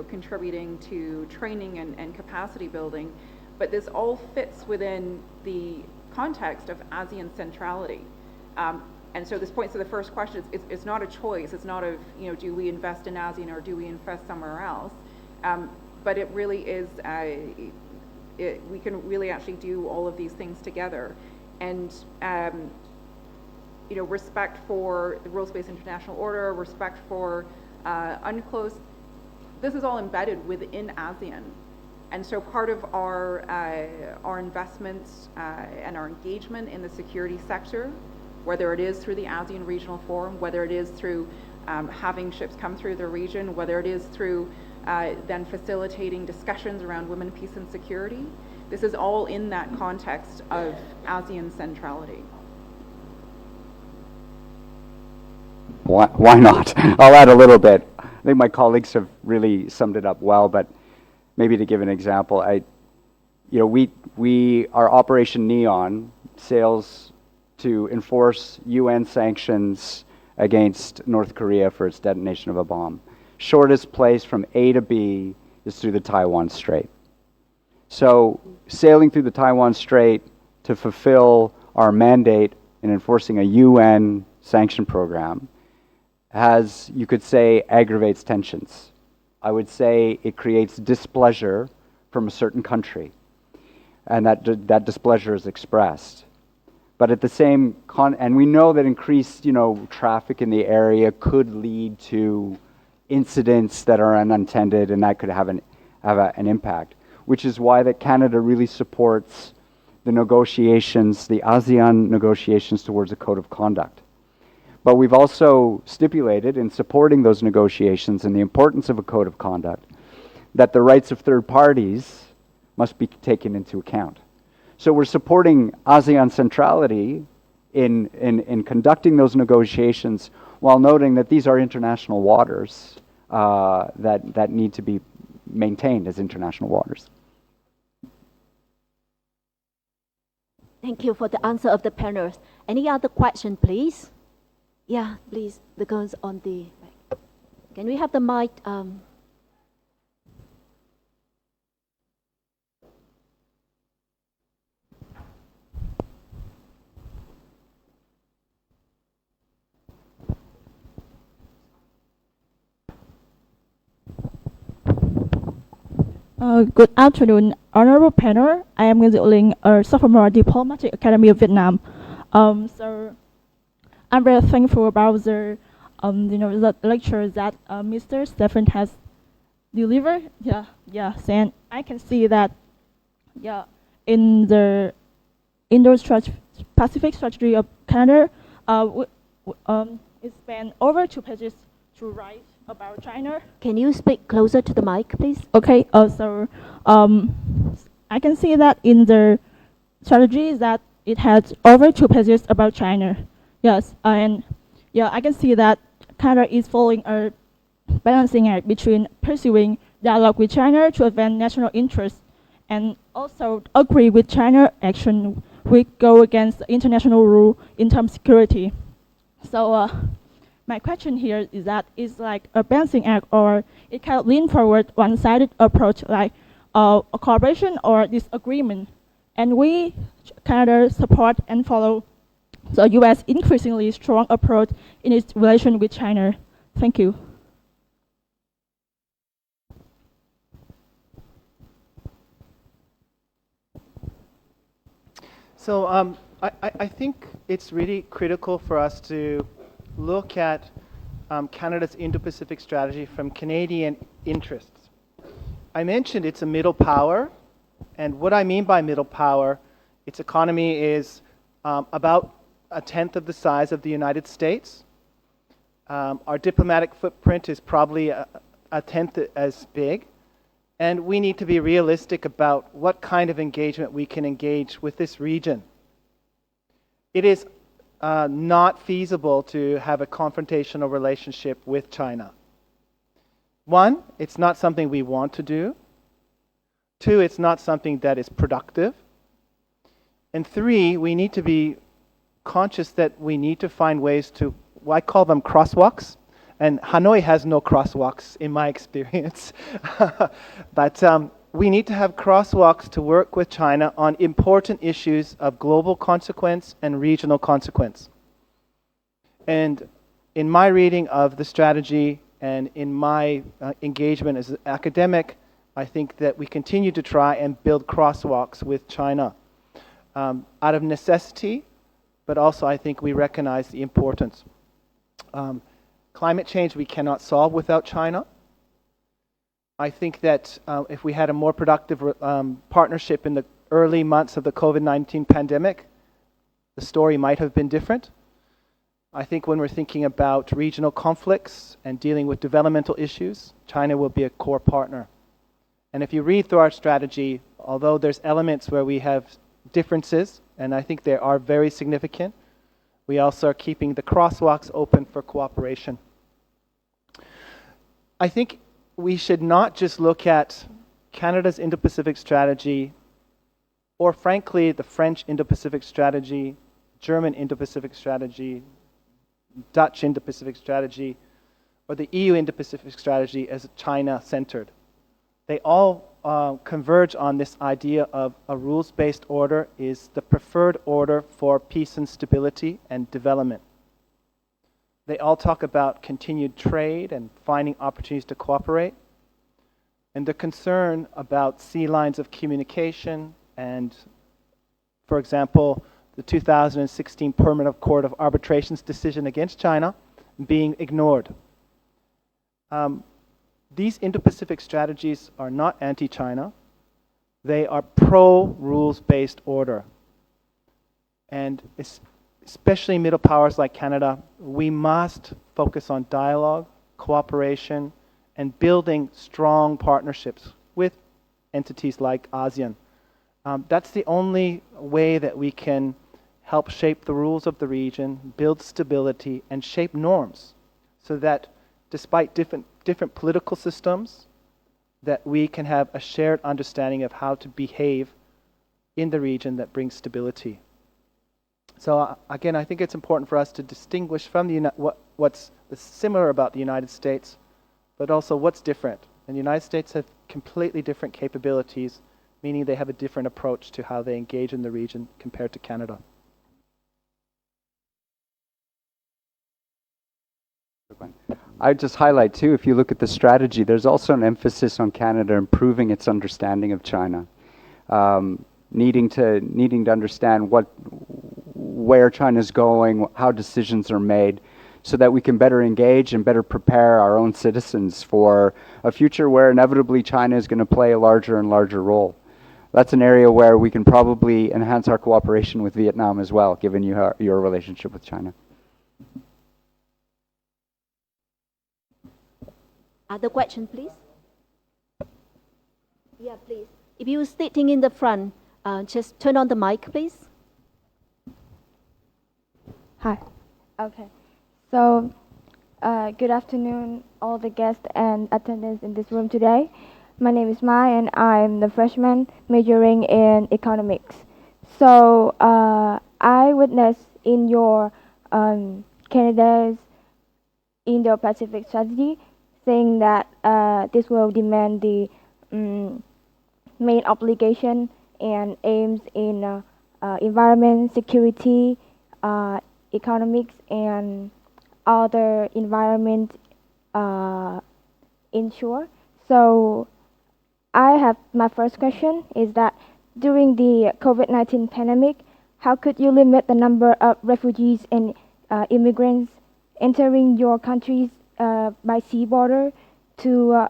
contributing to training and capacity building. But this all fits within the context of ASEAN centrality. And so this points to the first question. It's not a choice. It's not do we invest in ASEAN or do we invest somewhere else? But it really is, we can really actually do all of these things together. And respect for the rules-based international order, respect for UNCLOS, this is all embedded within ASEAN. And so part of our investments and our engagement in the security sector, whether it is through the ASEAN Regional Forum, whether it is through having ships come through the region, whether it is through then facilitating discussions around women, peace and security, this is all in that context of ASEAN centrality. Why not? I'll add a little bit. I think my colleagues have really summed it up well, but maybe to give an example, our Operation Neon sails to enforce UN sanctions against North Korea for its detonation of a bomb. Shortest place from A to B is through the Taiwan Strait. So sailing through the Taiwan Strait to fulfill our mandate in enforcing a UN sanction program has, you could say, aggravates tensions. I would say it creates displeasure from a certain country, and that displeasure is expressed. But at the same and we know that increased, traffic in the area could lead to incidents that are unintended, and that could have an impact. Which is why that Canada really supports the negotiations, the ASEAN negotiations towards a code of conduct. But we've also stipulated in supporting those negotiations and the importance of a code of conduct that the rights of third parties must be taken into account. So we're supporting ASEAN centrality in conducting those negotiations while noting that these are international waters that need to be maintained as international waters. Thank you for the answer of the panelists. Any other question, please? Yeah, please, the girls on the back. Can we have the mic? Good afternoon, honorable panel. I am Nguyen, a sophomore at Diplomatic Academy of Vietnam. So I'm very thankful about the lecture that Mr. Stephen has delivered. And I can see that, in the Indo-Pacific strategy of Canada, it's been over 2 pages to write about China. Can you speak closer to the mic, please? Okay. So I can see that in the strategy that it has over 2 pages about China. Yes, and I can see that Canada is following a balancing act between pursuing dialogue with China to advance national interests and also agree with China action which go against the international rule in terms of security. So my question here is that it's like a balancing act, or it can lean forward one-sided approach like a cooperation or disagreement. And we, Canada, support and follow the U.S. increasingly strong approach in its relation with China. Thank you. So I think it's really critical for us to look at Canada's Indo-Pacific strategy from Canadian interests. I mentioned it's a middle power, and what I mean by middle power, its economy is about 1/10 of the size of the United States. Our diplomatic footprint is probably a 1/10 as big, and we need to be realistic about what kind of engagement we can engage with this region. It is not feasible to have a confrontational relationship with China. 1, it's not something we want to do. 2, it's not something that is productive. And 3, we need to be conscious that we need to find ways to, I call them crosswalks, and Hanoi has no crosswalks in my experience. But we need to have crosswalks to work with China on important issues of global consequence and regional consequence. And in my reading of the strategy and in my engagement as an academic, I think that we continue to try and build crosswalks with China out of necessity, but also I think we recognize the importance. Climate change we cannot solve without China. I think that if we had a more productive partnership in the early months of the COVID-19 pandemic, the story might have been different. I think when we're thinking about regional conflicts and dealing with developmental issues, China will be a core partner. And if you read through our strategy, although there's elements where we have differences, and I think they are very significant, we also are keeping the crosswalks open for cooperation. I think we should not just look at Canada's Indo-Pacific strategy, or frankly, the French Indo-Pacific strategy, German Indo-Pacific strategy, Dutch Indo-Pacific strategy, or the EU Indo-Pacific strategy as China-centered. They all converge on this idea of a rules-based order is the preferred order for peace and stability and development. They all talk about continued trade and finding opportunities to cooperate. And the concern about sea lines of communication and, for example, the 2016 Permanent Court of Arbitration's decision against China being ignored. These Indo-Pacific strategies are not anti-China. They are pro-rules-based order. And especially middle powers like Canada, we must focus on dialogue, cooperation, and building strong partnerships with entities like ASEAN. That's the only way that we can help shape the rules of the region, build stability, and shape norms so that despite different political systems, that we can have a shared understanding of how to behave in the region that brings stability. So again, I think it's important for us to distinguish from what's similar about the United States, but also what's different. And the United States have completely different capabilities, meaning they have a different approach to how they engage in the region compared to Canada. I'd just highlight too, if you look at the strategy, there's also an emphasis on Canada improving its understanding of China, needing to understand where China's going, how decisions are made, so that we can better engage and better prepare our own citizens for a future where inevitably China is going to play a larger and larger role. That's an area where we can probably enhance our cooperation with Vietnam as well, given your relationship with China. Other question, please? Yeah, please. If you're sitting in the front, just turn on the mic, please. Hi. Okay. So, good afternoon, all the guests and attendants in this room today. My name is Mai, and I'm the freshman majoring in economics. So, I witnessed in your Canada's Indo-Pacific strategy saying that this will demand the main obligation and aims in environment, security, economics, and other environment ensure. So I have my first question is that during the COVID-19 pandemic, how could you limit the number of refugees and immigrants entering your countries by sea border to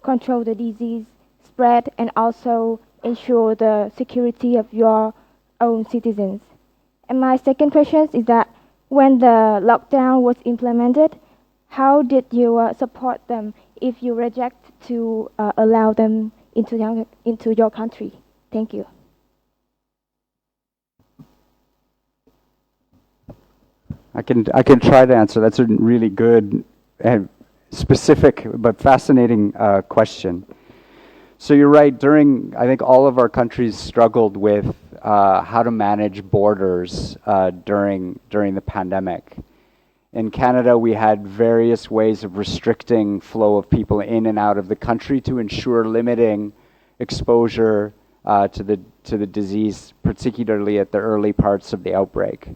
control the disease spread and also ensure the security of your own citizens? And my second question is that when the lockdown was implemented, how did you support them if you reject to allow them into your country? Thank you. I can try to answer. That's a really good and specific but fascinating question. So you're right. I think all of our countries struggled with how to manage borders during the pandemic. In Canada, we had various ways of restricting flow of people in and out of the country to ensure limiting exposure to the disease, particularly at the early parts of the outbreak.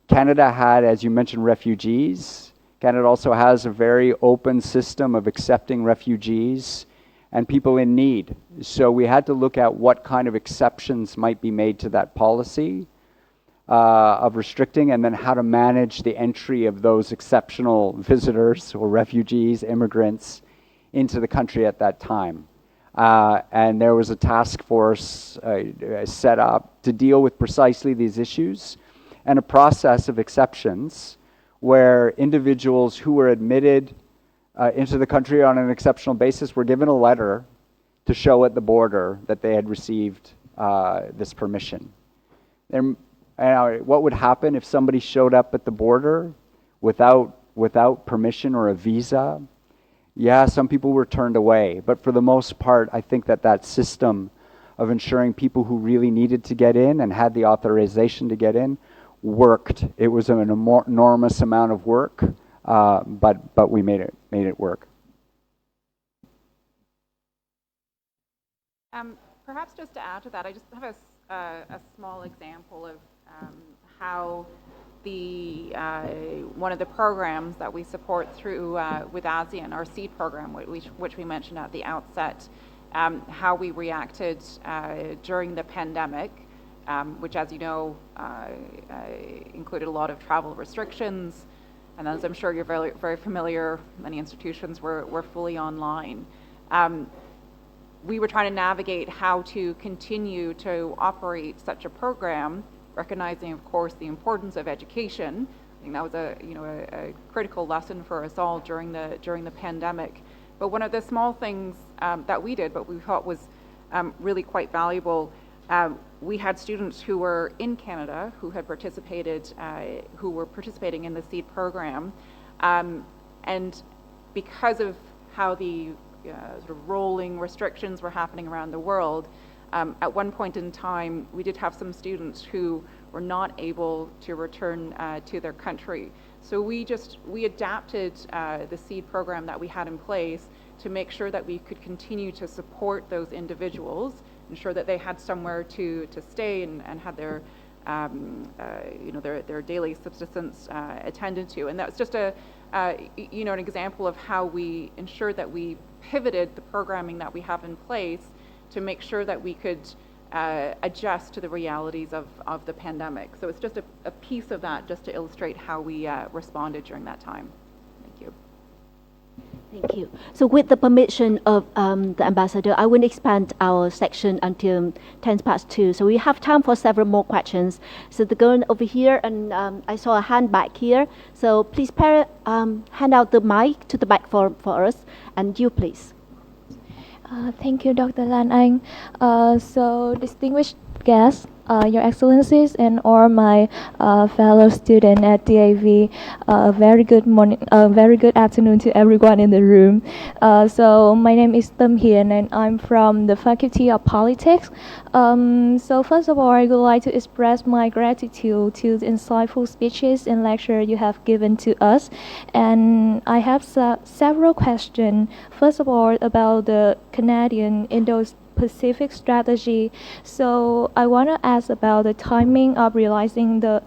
Canada had, as you mentioned, refugees. Canada also has a very open system of accepting refugees and people in need. So we had to look at what kind of exceptions might be made to that policy of restricting, and then how to manage the entry of those exceptional visitors or refugees, immigrants, into the country at that time. And there was a task force set up to deal with precisely these issues, and a process of exceptions where individuals who were admitted into the country on an exceptional basis were given a letter to show at the border that they had received this permission. What would happen if somebody showed up at the border without permission or a visa? Yeah, some people were turned away, but for the most part, I think that system of ensuring people who really needed to get in and had the authorization to get in worked. It was an enormous amount of work, but we made it work. Perhaps just to add to that, I just have a small example of how one of the programs that we support through with ASEAN, our SEED program, which we mentioned at the outset, how we reacted during the pandemic, which, as you know, included a lot of travel restrictions, and as I'm sure you're very, very familiar, many institutions were fully online. We were trying to navigate how to continue to operate such a program, recognizing, of course, the importance of education. I think that was a critical lesson for us all during the pandemic. But one of the small things that we did, but we thought was really quite valuable, we had students who were in Canada who had participated, who were participating in the SEED program, and because of how the sort of rolling restrictions were happening around the world, at one point in time, we did have some students who were not able to return to their country. So we adapted the SEED program that we had in place to make sure that we could continue to support those individuals, ensure that they had somewhere to stay and had their their daily subsistence attended to. And that's just an example of how we ensured that we pivoted the programming that we have in place to make sure that we could adjust to the realities of the pandemic. So it's just a piece of that, just to illustrate how we responded during that time. Thank you. Thank you. So with the permission of the ambassador, I will expand our section until 2:10. So we have time for several more questions. So the girl over here, and I saw a hand back here. So please hand out the mic to the back for us, and you please. Thank you, Dr. Lan Anh. So distinguished guests, Your Excellencies, and all my fellow students at DAV, very good morning, very good afternoon to everyone in the room. So my name is Tâm Hiền, and I'm from the Faculty of Politics. So first of all, I would like to express my gratitude to the insightful speeches and lecture you have given to us. And I have several questions. First of all, about the Canadian Indo-Pacific strategy. So I want to ask about the timing of releasing the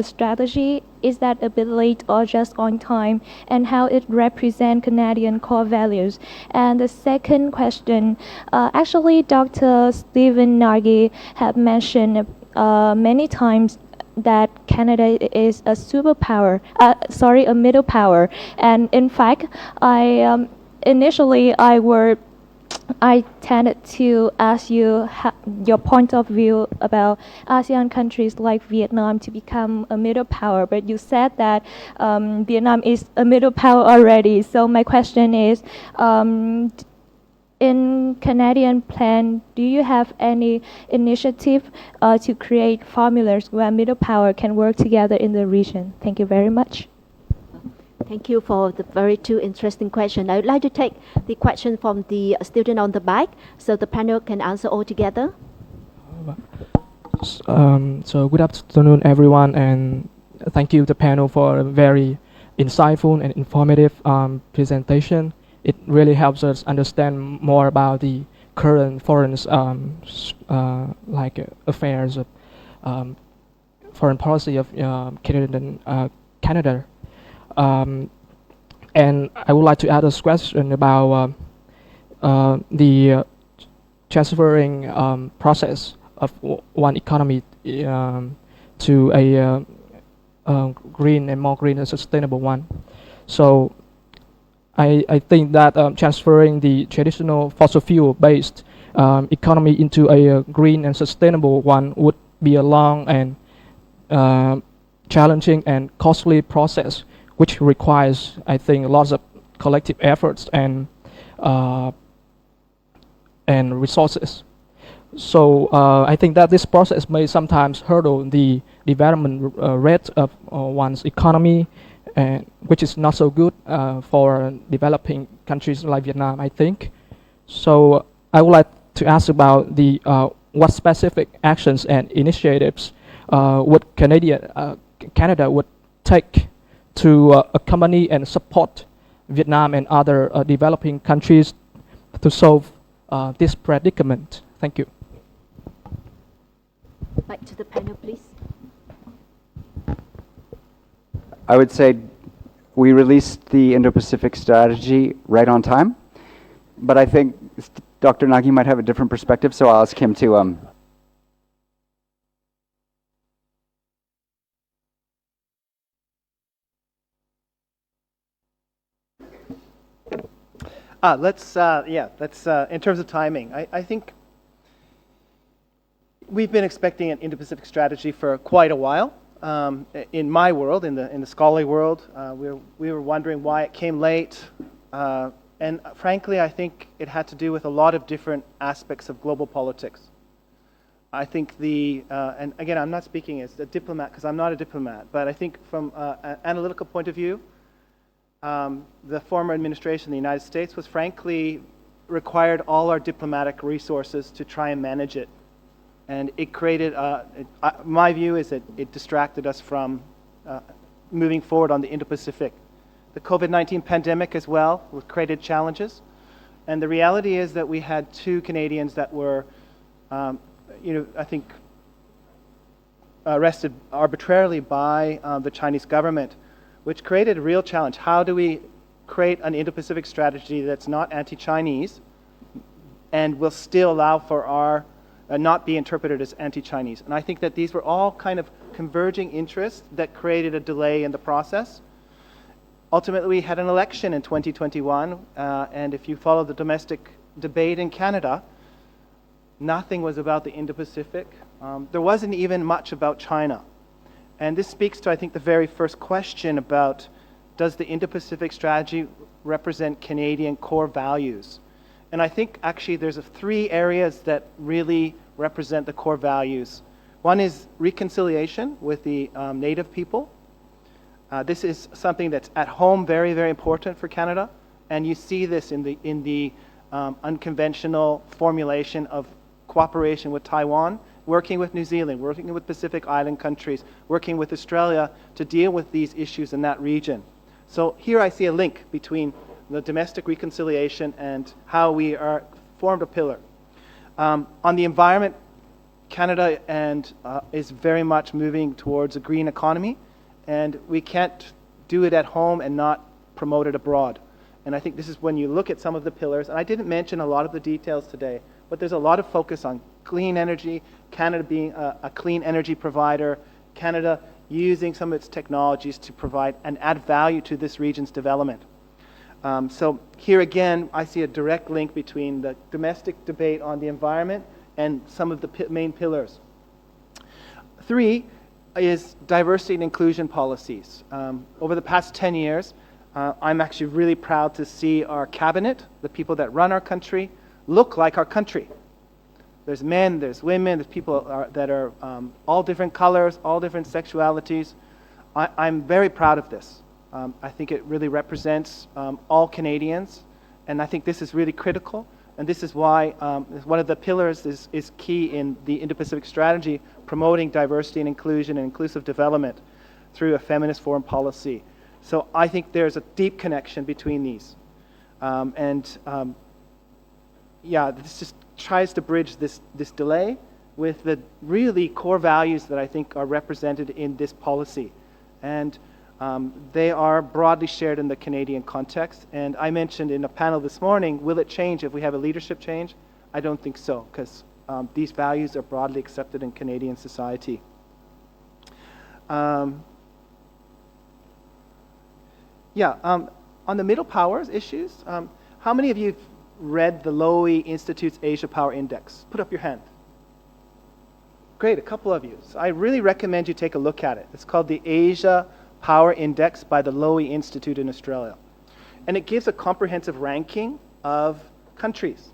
strategy. Is that a bit late or just on time, and how it represents Canadian core values? And the second question, actually, Dr. Stephen Nagy had mentioned many times that Canada is a superpower, a middle power. And in fact, I tended to ask you your point of view about ASEAN countries like Vietnam to become a middle power, but you said that Vietnam is a middle power already. So my question is, in Canadian plan, do you have any initiative to create formulas where middle power can work together in the region? Thank you very much. Thank you for the very two interesting questions. I would like to take the question from the student on the back, so the panel can answer all together. So good afternoon, everyone, and thank you, the panel, for a very insightful and informative presentation. It really helps us understand more about the current foreign affairs of foreign policy of Canada. And I would like to add a question about the transferring process of one economy to a green and more green and sustainable one. So I think that transferring the traditional fossil fuel-based economy into a green and sustainable one would be a long and challenging and costly process, which requires, I think, lots of collective efforts and resources. So I think that this process may sometimes hurdle the development rate of one's economy, and which is not so good for developing countries like Vietnam, I think. So I would like to ask about the what specific actions and initiatives would Canada would take to accompany and support Vietnam and other developing countries to solve this predicament. Thank you. Back to the panel, please. I would say we released the Indo-Pacific strategy right on time, but I think Dr. Nagy might have a different perspective, so I'll ask him to let's in terms of timing, I think we've been expecting an Indo-Pacific strategy for quite a while. In my world, in the scholarly world, we were wondering why it came late. And frankly, I think it had to do with a lot of different aspects of global politics. I think and again, I'm not speaking as a diplomat because I'm not a diplomat, but I think from an analytical point of view, the former administration in the United States was frankly required all our diplomatic resources to try and manage it. And it created, my view is that it distracted us from moving forward on the Indo-Pacific. The COVID-19 pandemic as well created challenges. And the reality is that we had two Canadians that were, I think, arrested arbitrarily by the Chinese government, which created a real challenge. How do we create an Indo-Pacific strategy that's not anti-Chinese and will still allow for our not be interpreted as anti-Chinese? And I think that these were all kind of converging interests that created a delay in the process. Ultimately, we had an election in 2021, and if you follow the domestic debate in Canada, nothing was about the Indo-Pacific. There wasn't even much about China. And this speaks to, I think, the very first question about, does the Indo-Pacific strategy represent Canadian core values? And I think actually there's three areas that really represent the core values. One is reconciliation with the Native people. This is something that's at home very, very important for Canada. And you see this in the unconventional formulation of cooperation with Taiwan, working with New Zealand, working with Pacific Island countries, working with Australia to deal with these issues in that region. So here I see a link between the domestic reconciliation and how we are formed a pillar. On the environment, Canada is very much moving towards a green economy, and we can't do it at home and not promote it abroad. And I think this is when you look at some of the pillars, and I didn't mention a lot of the details today, but there's a lot of focus on clean energy, Canada being a clean energy provider, Canada using some of its technologies to provide and add value to this region's development. So here again, I see a direct link between the domestic debate on the environment and some of the main pillars. 3 is diversity and inclusion policies. Over the past 10 years, I'm actually really proud to see our cabinet, the people that run our country, look like our country. There's men, there's women, there's people that are all different colors, all different sexualities. I'm very proud of this. I think it really represents all Canadians, and I think this is really critical, and this is why one of the pillars is key in the Indo-Pacific strategy, promoting diversity and inclusion and inclusive development through a feminist foreign policy. So I think there's a deep connection between these. This just tries to bridge this delay with the really core values that I think are represented in this policy. And they are broadly shared in the Canadian context. And I mentioned in a panel this morning, will it change if we have a leadership change? I don't think so, because these values are broadly accepted in Canadian society. on the middle powers issues, how many of you have read the Lowy Institute's Asia Power Index? Put up your hand. Great, a couple of you. So I really recommend you take a look at it. It's called the Asia Power Index by the Lowy Institute in Australia. And it gives a comprehensive ranking of countries.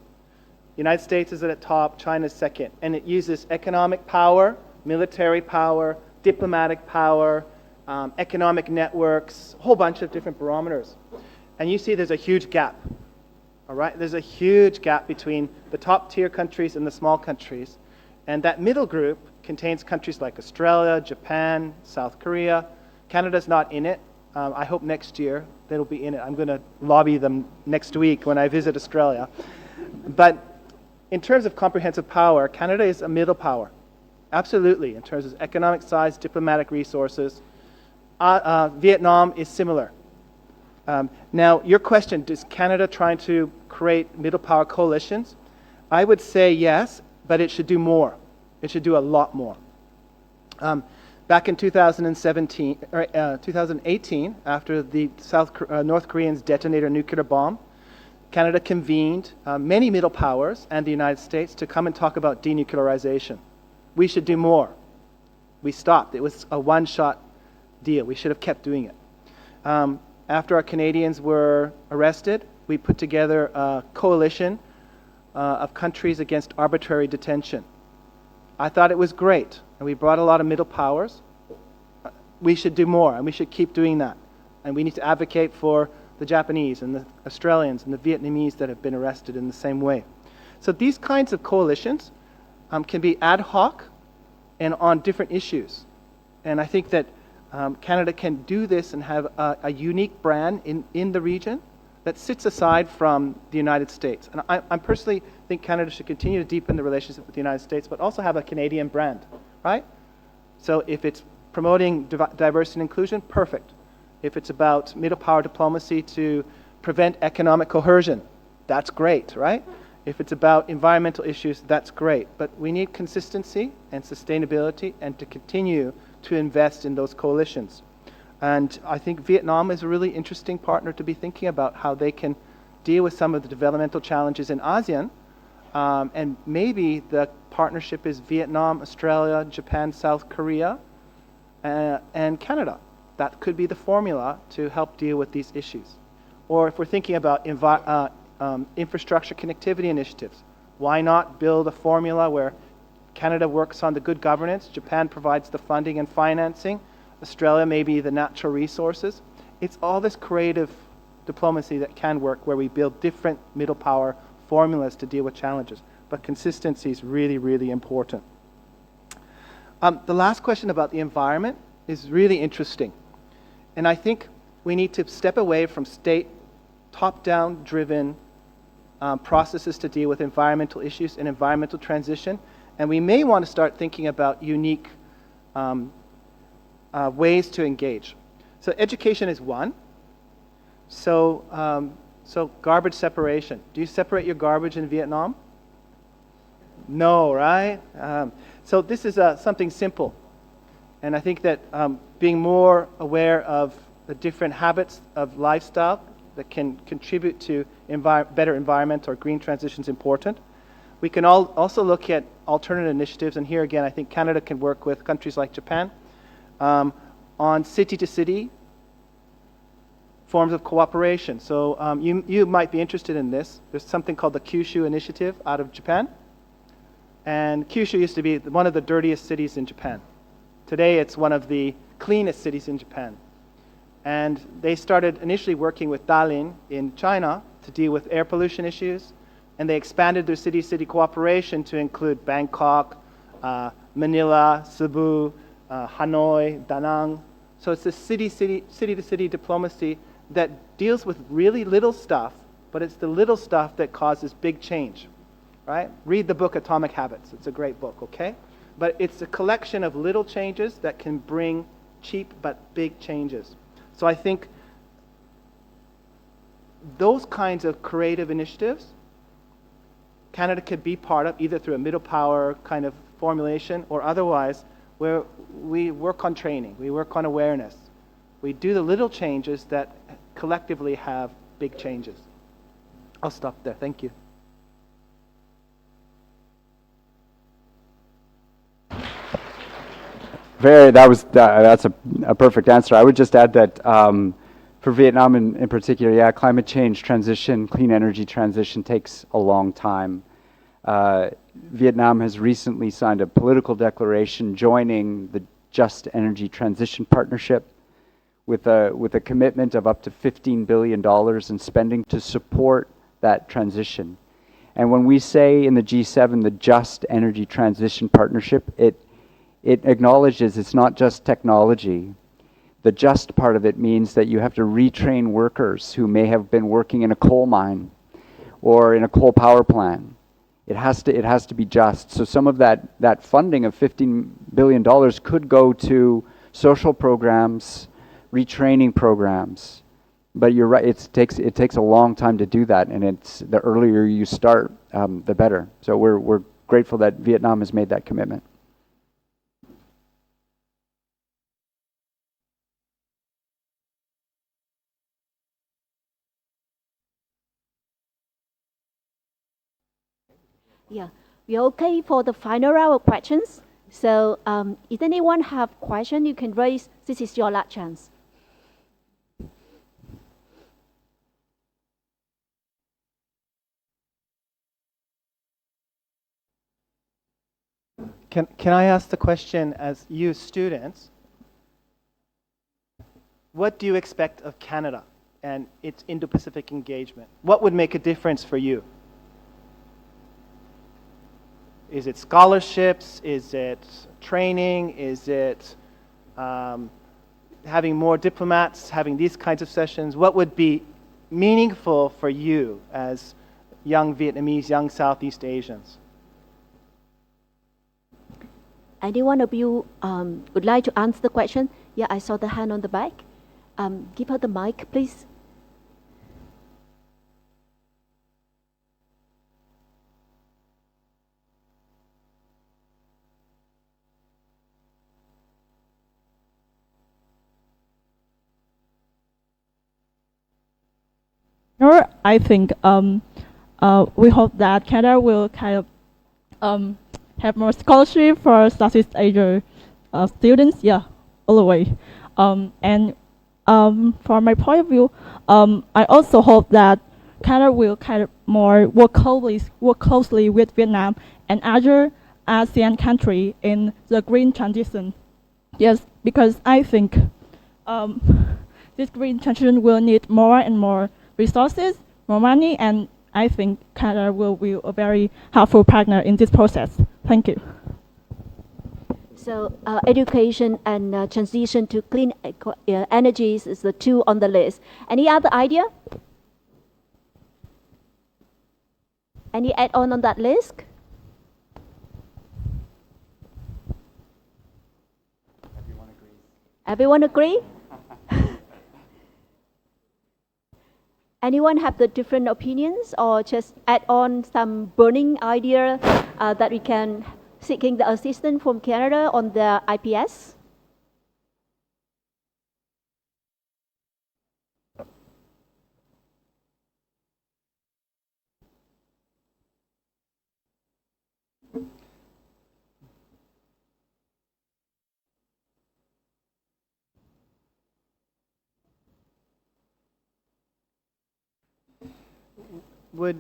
United States is at the top, China's second. And it uses economic power, military power, diplomatic power, economic networks, a whole bunch of different barometers. And you see there's a huge gap. All right? There's a huge gap between the top tier countries and the small countries. And that middle group contains countries like Australia, Japan, South Korea. Canada's not in it. I hope next year they'll be in it. I'm going to lobby them next week when I visit Australia. But in terms of comprehensive power, Canada is a middle power. Absolutely, in terms of economic size, diplomatic resources. Vietnam is similar. Now, your question, is Canada trying to create middle power coalitions? I would say yes, but it should do more. It should do a lot more. Back in 2018, after the North Koreans detonated a nuclear bomb, Canada convened many middle powers and the United States to come and talk about denuclearization. We should do more. We stopped. It was a one-shot deal. We should have kept doing it. After our Canadians were arrested, we put together a coalition of countries against arbitrary detention. I thought it was great, and we brought a lot of middle powers. We should do more, and we should keep doing that. And we need to advocate for the Japanese and the Australians and the Vietnamese that have been arrested in the same way. So these kinds of coalitions can be ad hoc and on different issues. And I think that Canada can do this and have a unique brand in the region that sits aside from the United States. And I personally think Canada should continue to deepen the relationship with the United States, but also have a Canadian brand, right? So if it's promoting diversity and inclusion, perfect. If it's about middle power diplomacy to prevent economic coercion, that's great, right? If it's about environmental issues, that's great. But we need consistency and sustainability and to continue to invest in those coalitions. And I think Vietnam is a really interesting partner to be thinking about how they can deal with some of the developmental challenges in ASEAN. And maybe the partnership is Vietnam, Australia, Japan, South Korea, and Canada. That could be the formula to help deal with these issues. Or if we're thinking about infrastructure connectivity initiatives, why not build a formula where Canada works on the good governance, Japan provides the funding and financing, Australia maybe the natural resources. It's all this creative diplomacy that can work where we build different middle power formulas to deal with challenges. But consistency is really, really important. The last question about the environment is really interesting. And I think we need to step away from state, top-down driven processes to deal with environmental issues and environmental transition. And we may want to start thinking about unique ways to engage. So education is one. So garbage separation. Do you separate your garbage in Vietnam? No, right? So this is something simple. And I think that being more aware of the different habits of lifestyle that can contribute to better environment or green transition is important. We can also look at alternative initiatives, and here again I think Canada can work with countries like Japan on city-to-city forms of cooperation. So you might be interested in this. There's something called the Kyushu Initiative out of Japan. And Kyushu used to be one of the dirtiest cities in Japan. Today it's one of the cleanest cities in Japan. And they started initially working with Dalian in China to deal with air pollution issues. And they expanded their city-city cooperation to include Bangkok, Manila, Cebu, Hanoi, Da Nang. So it's a city-to-city diplomacy that deals with really little stuff, but it's the little stuff that causes big change, right? Read the book Atomic Habits. It's a great book, okay? But it's a collection of little changes that can bring cheap but big changes. So I think those kinds of creative initiatives Canada could be part of, either through a middle power kind of formulation or otherwise, where we work on training, we work on awareness. We do the little changes that collectively have big changes. I'll stop there. Thank you. That's a perfect answer. I would just add that for Vietnam in particular, yeah, climate change transition, clean energy transition takes a long time. Vietnam has recently signed a political declaration joining the Just Energy Transition Partnership with a commitment of up to $15 billion in spending to support that transition. And when we say in the G7, the Just Energy Transition Partnership, it acknowledges it's not just technology. The just part of it means that you have to retrain workers who may have been working in a coal mine or in a coal power plant. It has to be just. So some of that funding of $15 billion could go to social programs, retraining programs. But you're right, it takes a long time to do that, and it's the earlier you start, the better. So we're grateful that Vietnam has made that commitment. Yeah, we're okay for the final round of questions. So if anyone have question, you can raise. This is your last chance. Can I ask the question, as you students, what do you expect of Canada and its Indo-Pacific engagement? What would make a difference for you? Is it scholarships? Is it training? Is it having more diplomats, having these kinds of sessions? What would be meaningful for you as young Vietnamese, young Southeast Asians? Any one of you would like to answer the question? Yeah, I saw the hand on the back. Give her the mic, please. I think we hope that Canada will kind of have more scholarship for Southeast Asia students, yeah, all the way. And from my point of view, I also hope that Canada will kind of more work closely with Vietnam and other ASEAN country in the green transition. Yes, because I think this green transition will need more and more resources, more money, and I think Canada will be a very helpful partner in this process. Thank you. So education and transition to clean energies is the two on the list. Any other idea? Any add-on on that list? Everyone agrees. Everyone agree? Anyone have the different opinions, or just add on some burning idea that we can seeking the assistance from Canada on the IPS?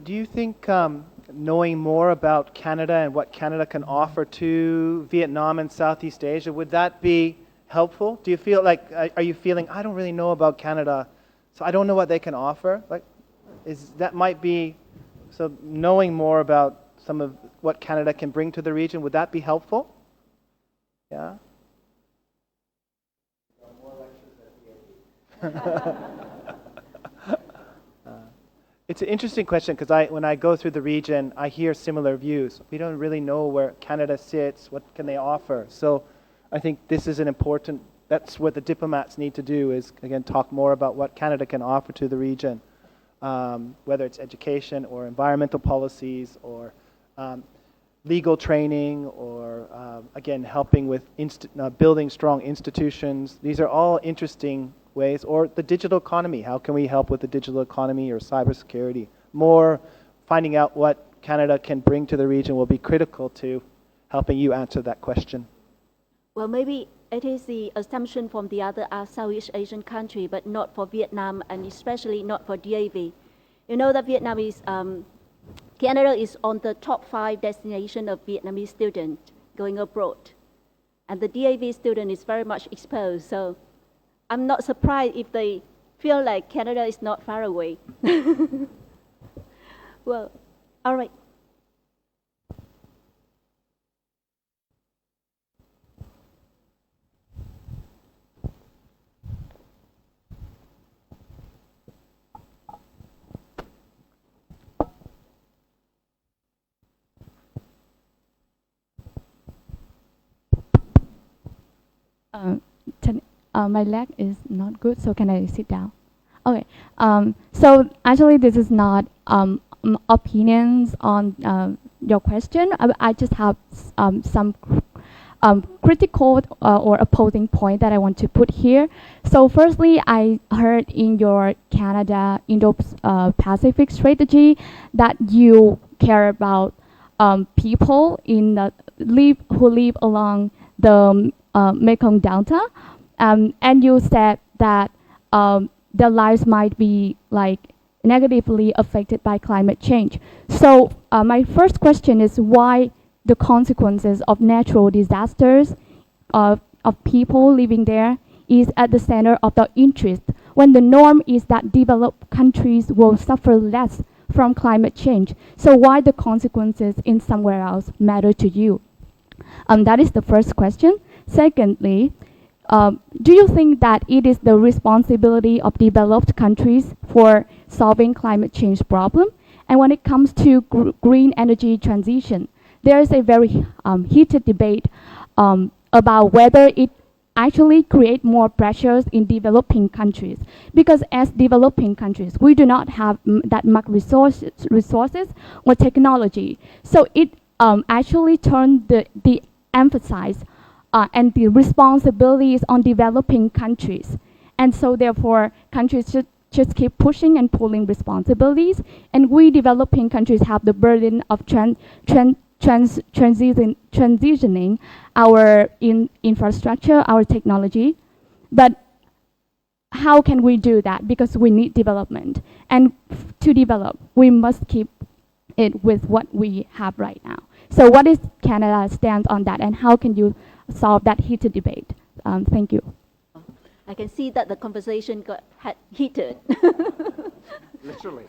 Do you think knowing more about Canada and what Canada can offer to Vietnam and Southeast Asia, would that be helpful? Do you feel like, are you feeling, I don't really know about Canada, so I don't know what they can offer? Like, that might be, so knowing more about some of what Canada can bring to the region, would that be helpful? Yeah? More lectures at the It's an interesting question because when I go through the region, I hear similar views. We don't really know where Canada sits, what can they offer. So I think this is an important, that's what the diplomats need to do is, again, talk more about what Canada can offer to the region, whether it's education or environmental policies or legal training or, again, helping with building strong institutions. These are all interesting ways, or the digital economy. How can we help with the digital economy or cybersecurity? More finding out what Canada can bring to the region will be critical to helping you answer that question. Well, maybe it is the assumption from the other Southeast Asian country, but not for Vietnam, and especially not for DAV. You know that Vietnam is, Canada is on the top 5 destination of Vietnamese students going abroad. And the DAV student is very much exposed, so I'm not surprised if they feel like Canada is not far away. Well, all right. My leg is not good, so can I sit down? Okay. So actually, this is not opinions on your question. I just have some critical or opposing point that I want to put here. So firstly, I heard in your Canada Indo-Pacific strategy that you care about people in the who live along the Mekong Delta, and you said that their lives might be like negatively affected by climate change. So my first question is why the consequences of natural disasters of people living there is at the center of the interest, when the norm is that developed countries will suffer less from climate change. So why the consequences in somewhere else matter to you? That is the first question. Secondly, do you think that it is the responsibility of developed countries for solving climate change problem? And when it comes to green energy transition, there is a very heated debate about whether it actually create more pressures in developing countries. Because as developing countries, we do not have that much resources or technology. So it actually turned the emphasis and the responsibilities on developing countries. And so therefore, countries should just keep pushing and pulling responsibilities. And we developing countries have the burden of transitioning our infrastructure, our technology. But how can we do that? Because we need development. And to develop, we must keep it with what we have right now. So what is Canada's stance on that, and how can you solve that heated debate? Thank you. I can see that the conversation got heated. Literally.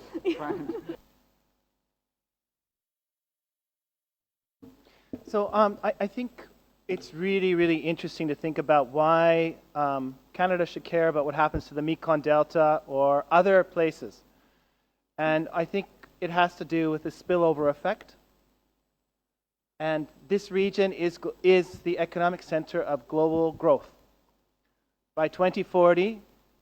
So I think it's really, really interesting to think about why Canada should care about what happens to the Mekong Delta or other places. And I think it has to do with the spillover effect. And this region is the economic center of global growth. By 2040,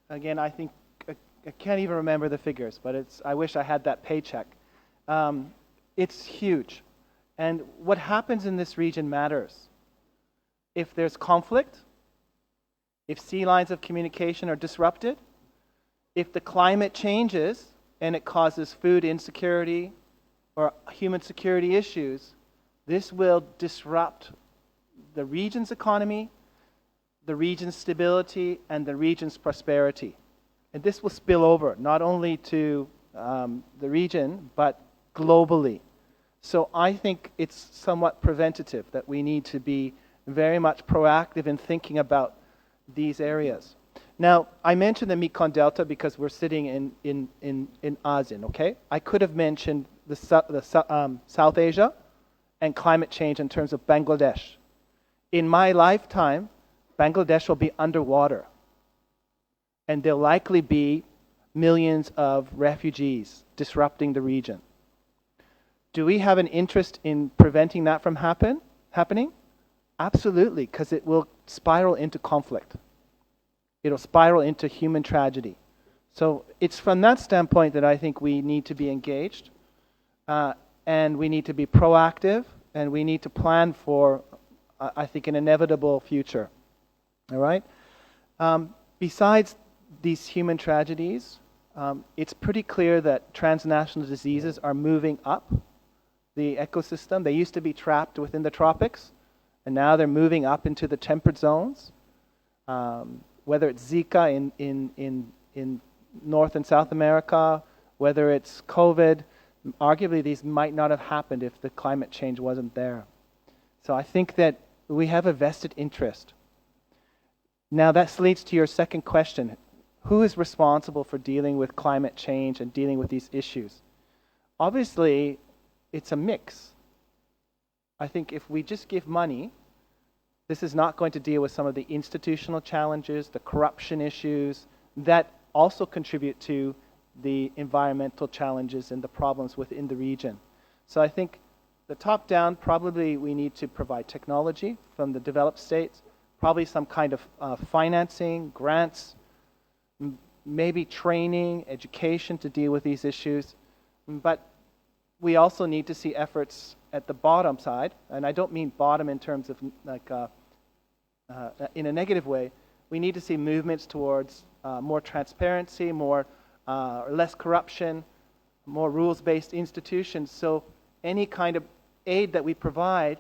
again, I think, I can't even remember the figures, but I wish I had that paycheck. It's huge. And what happens in this region matters. If there's conflict, if sea lines of communication are disrupted, if the climate changes and it causes food insecurity or human security issues, this will disrupt the region's economy, the region's stability, and the region's prosperity. And this will spill over not only to the region, but globally. So I think it's somewhat preventative that we need to be very much proactive in thinking about these areas. Now, I mentioned the Mekong Delta because we're sitting in ASEAN, okay? I could have mentioned South Asia and climate change in terms of Bangladesh. In my lifetime, Bangladesh will be underwater. And there'll likely be millions of refugees disrupting the region. Do we have an interest in preventing that from happening? Absolutely, because it will spiral into conflict. It'll spiral into human tragedy. So it's from that standpoint that I think we need to be engaged, and we need to be proactive, and we need to plan for, I think, an inevitable future. All right? Besides these human tragedies, it's pretty clear that transnational diseases are moving up the ecosystem. They used to be trapped within the tropics, and now they're moving up into the temperate zones. Whether it's Zika in North and South America, whether it's COVID, arguably these might not have happened if the climate change wasn't there. So I think that we have a vested interest. Now that leads to your second question. Who is responsible for dealing with climate change and dealing with these issues? Obviously, it's a mix. I think if we just give money, this is not going to deal with some of the institutional challenges, the corruption issues that also contribute to the environmental challenges and the problems within the region. So I think the top down, probably we need to provide technology from the developed states, probably some kind of financing, grants, maybe training, education to deal with these issues. But we also need to see efforts at the bottom side, and I don't mean bottom in terms of like in a negative way. We need to see movements towards more transparency, more less corruption, more rules-based institutions. So any kind of aid that we provide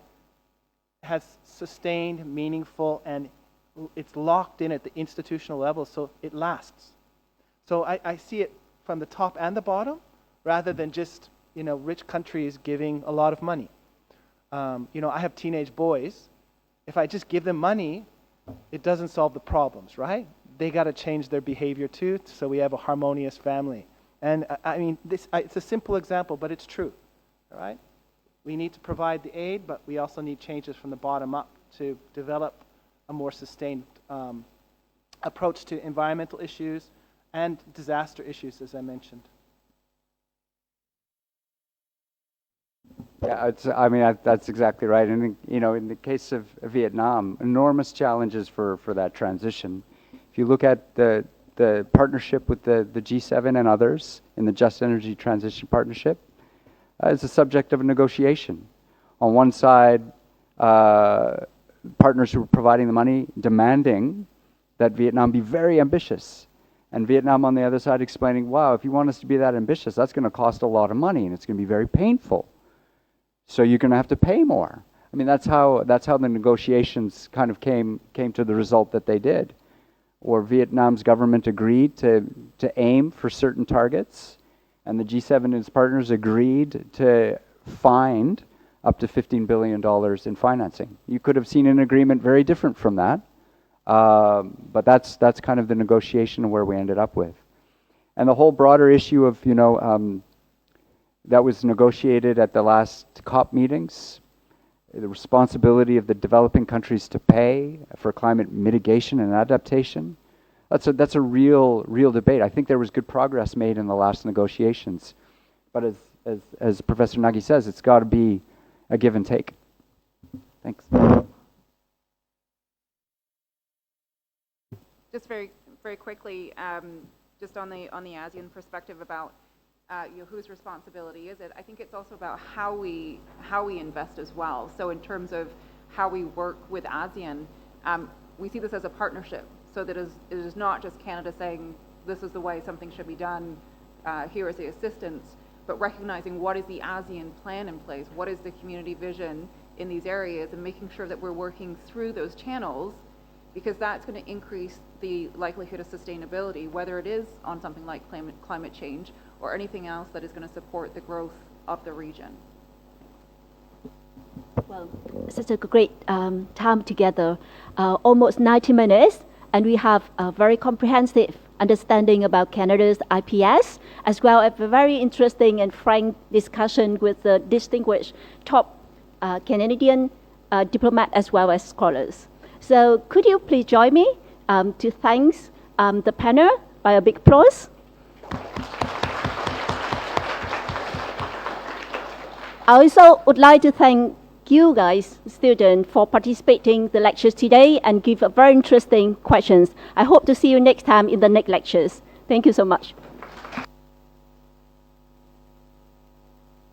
has sustained, meaningful, and it's locked in at the institutional level, so it lasts. So I see it from the top and the bottom, rather than just rich countries giving a lot of money. I have teenage boys. If I just give them money, it doesn't solve the problems, right? They got to change their behavior too, so we have a harmonious family. And I mean, it's a simple example, but it's true, all right? We need to provide the aid, but we also need changes from the bottom up to develop a more sustained approach to environmental issues and disaster issues, as I mentioned. Yeah, that's exactly right. And in the case of Vietnam, enormous challenges for that transition. If you look at the partnership with the G7 and others in the Just Energy Transition Partnership, it's a subject of a negotiation. On one side, partners who are providing the money demanding that Vietnam be very ambitious. And Vietnam on the other side explaining, wow, if you want us to be that ambitious, that's going to cost a lot of money and it's going to be very painful. So you're going to have to pay more. I mean, that's how the negotiations kind of came to the result that they did, where Vietnam's government agreed to aim for certain targets, and the G7 and its partners agreed to find up to $15 billion in financing. You could have seen an agreement very different from that, but that's kind of the negotiation where we ended up with. And the whole broader issue of, that was negotiated at the last COP meetings, the responsibility of the developing countries to pay for climate mitigation and adaptation. That's a real debate. I think there was good progress made in the last negotiations, but as Professor Nagy says, it's got to be a give and take. Thanks. Just very quickly, just on the ASEAN perspective about whose responsibility is it? I think it's also about how we invest as well. So in terms of how we work with ASEAN, we see this as a partnership. So that it is not just Canada saying this is the way something should be done. Here is the assistance, but recognizing what is the ASEAN plan in place, what is the community vision in these areas, and making sure that we're working through those channels, because that's going to increase the likelihood of sustainability, whether it is on something like climate change or anything else that is going to support the growth of the region. Well, such a great time together, almost 90 minutes, and we have a very comprehensive understanding about Canada's IPS, as well as a very interesting and frank discussion with the distinguished top Canadian diplomat as well as scholars. So could you please join me to thank the panel by a big applause? I also would like to thank you guys, students, for participating in the lectures today and give very interesting questions. I hope to see you next time in the next lectures. Thank you so much.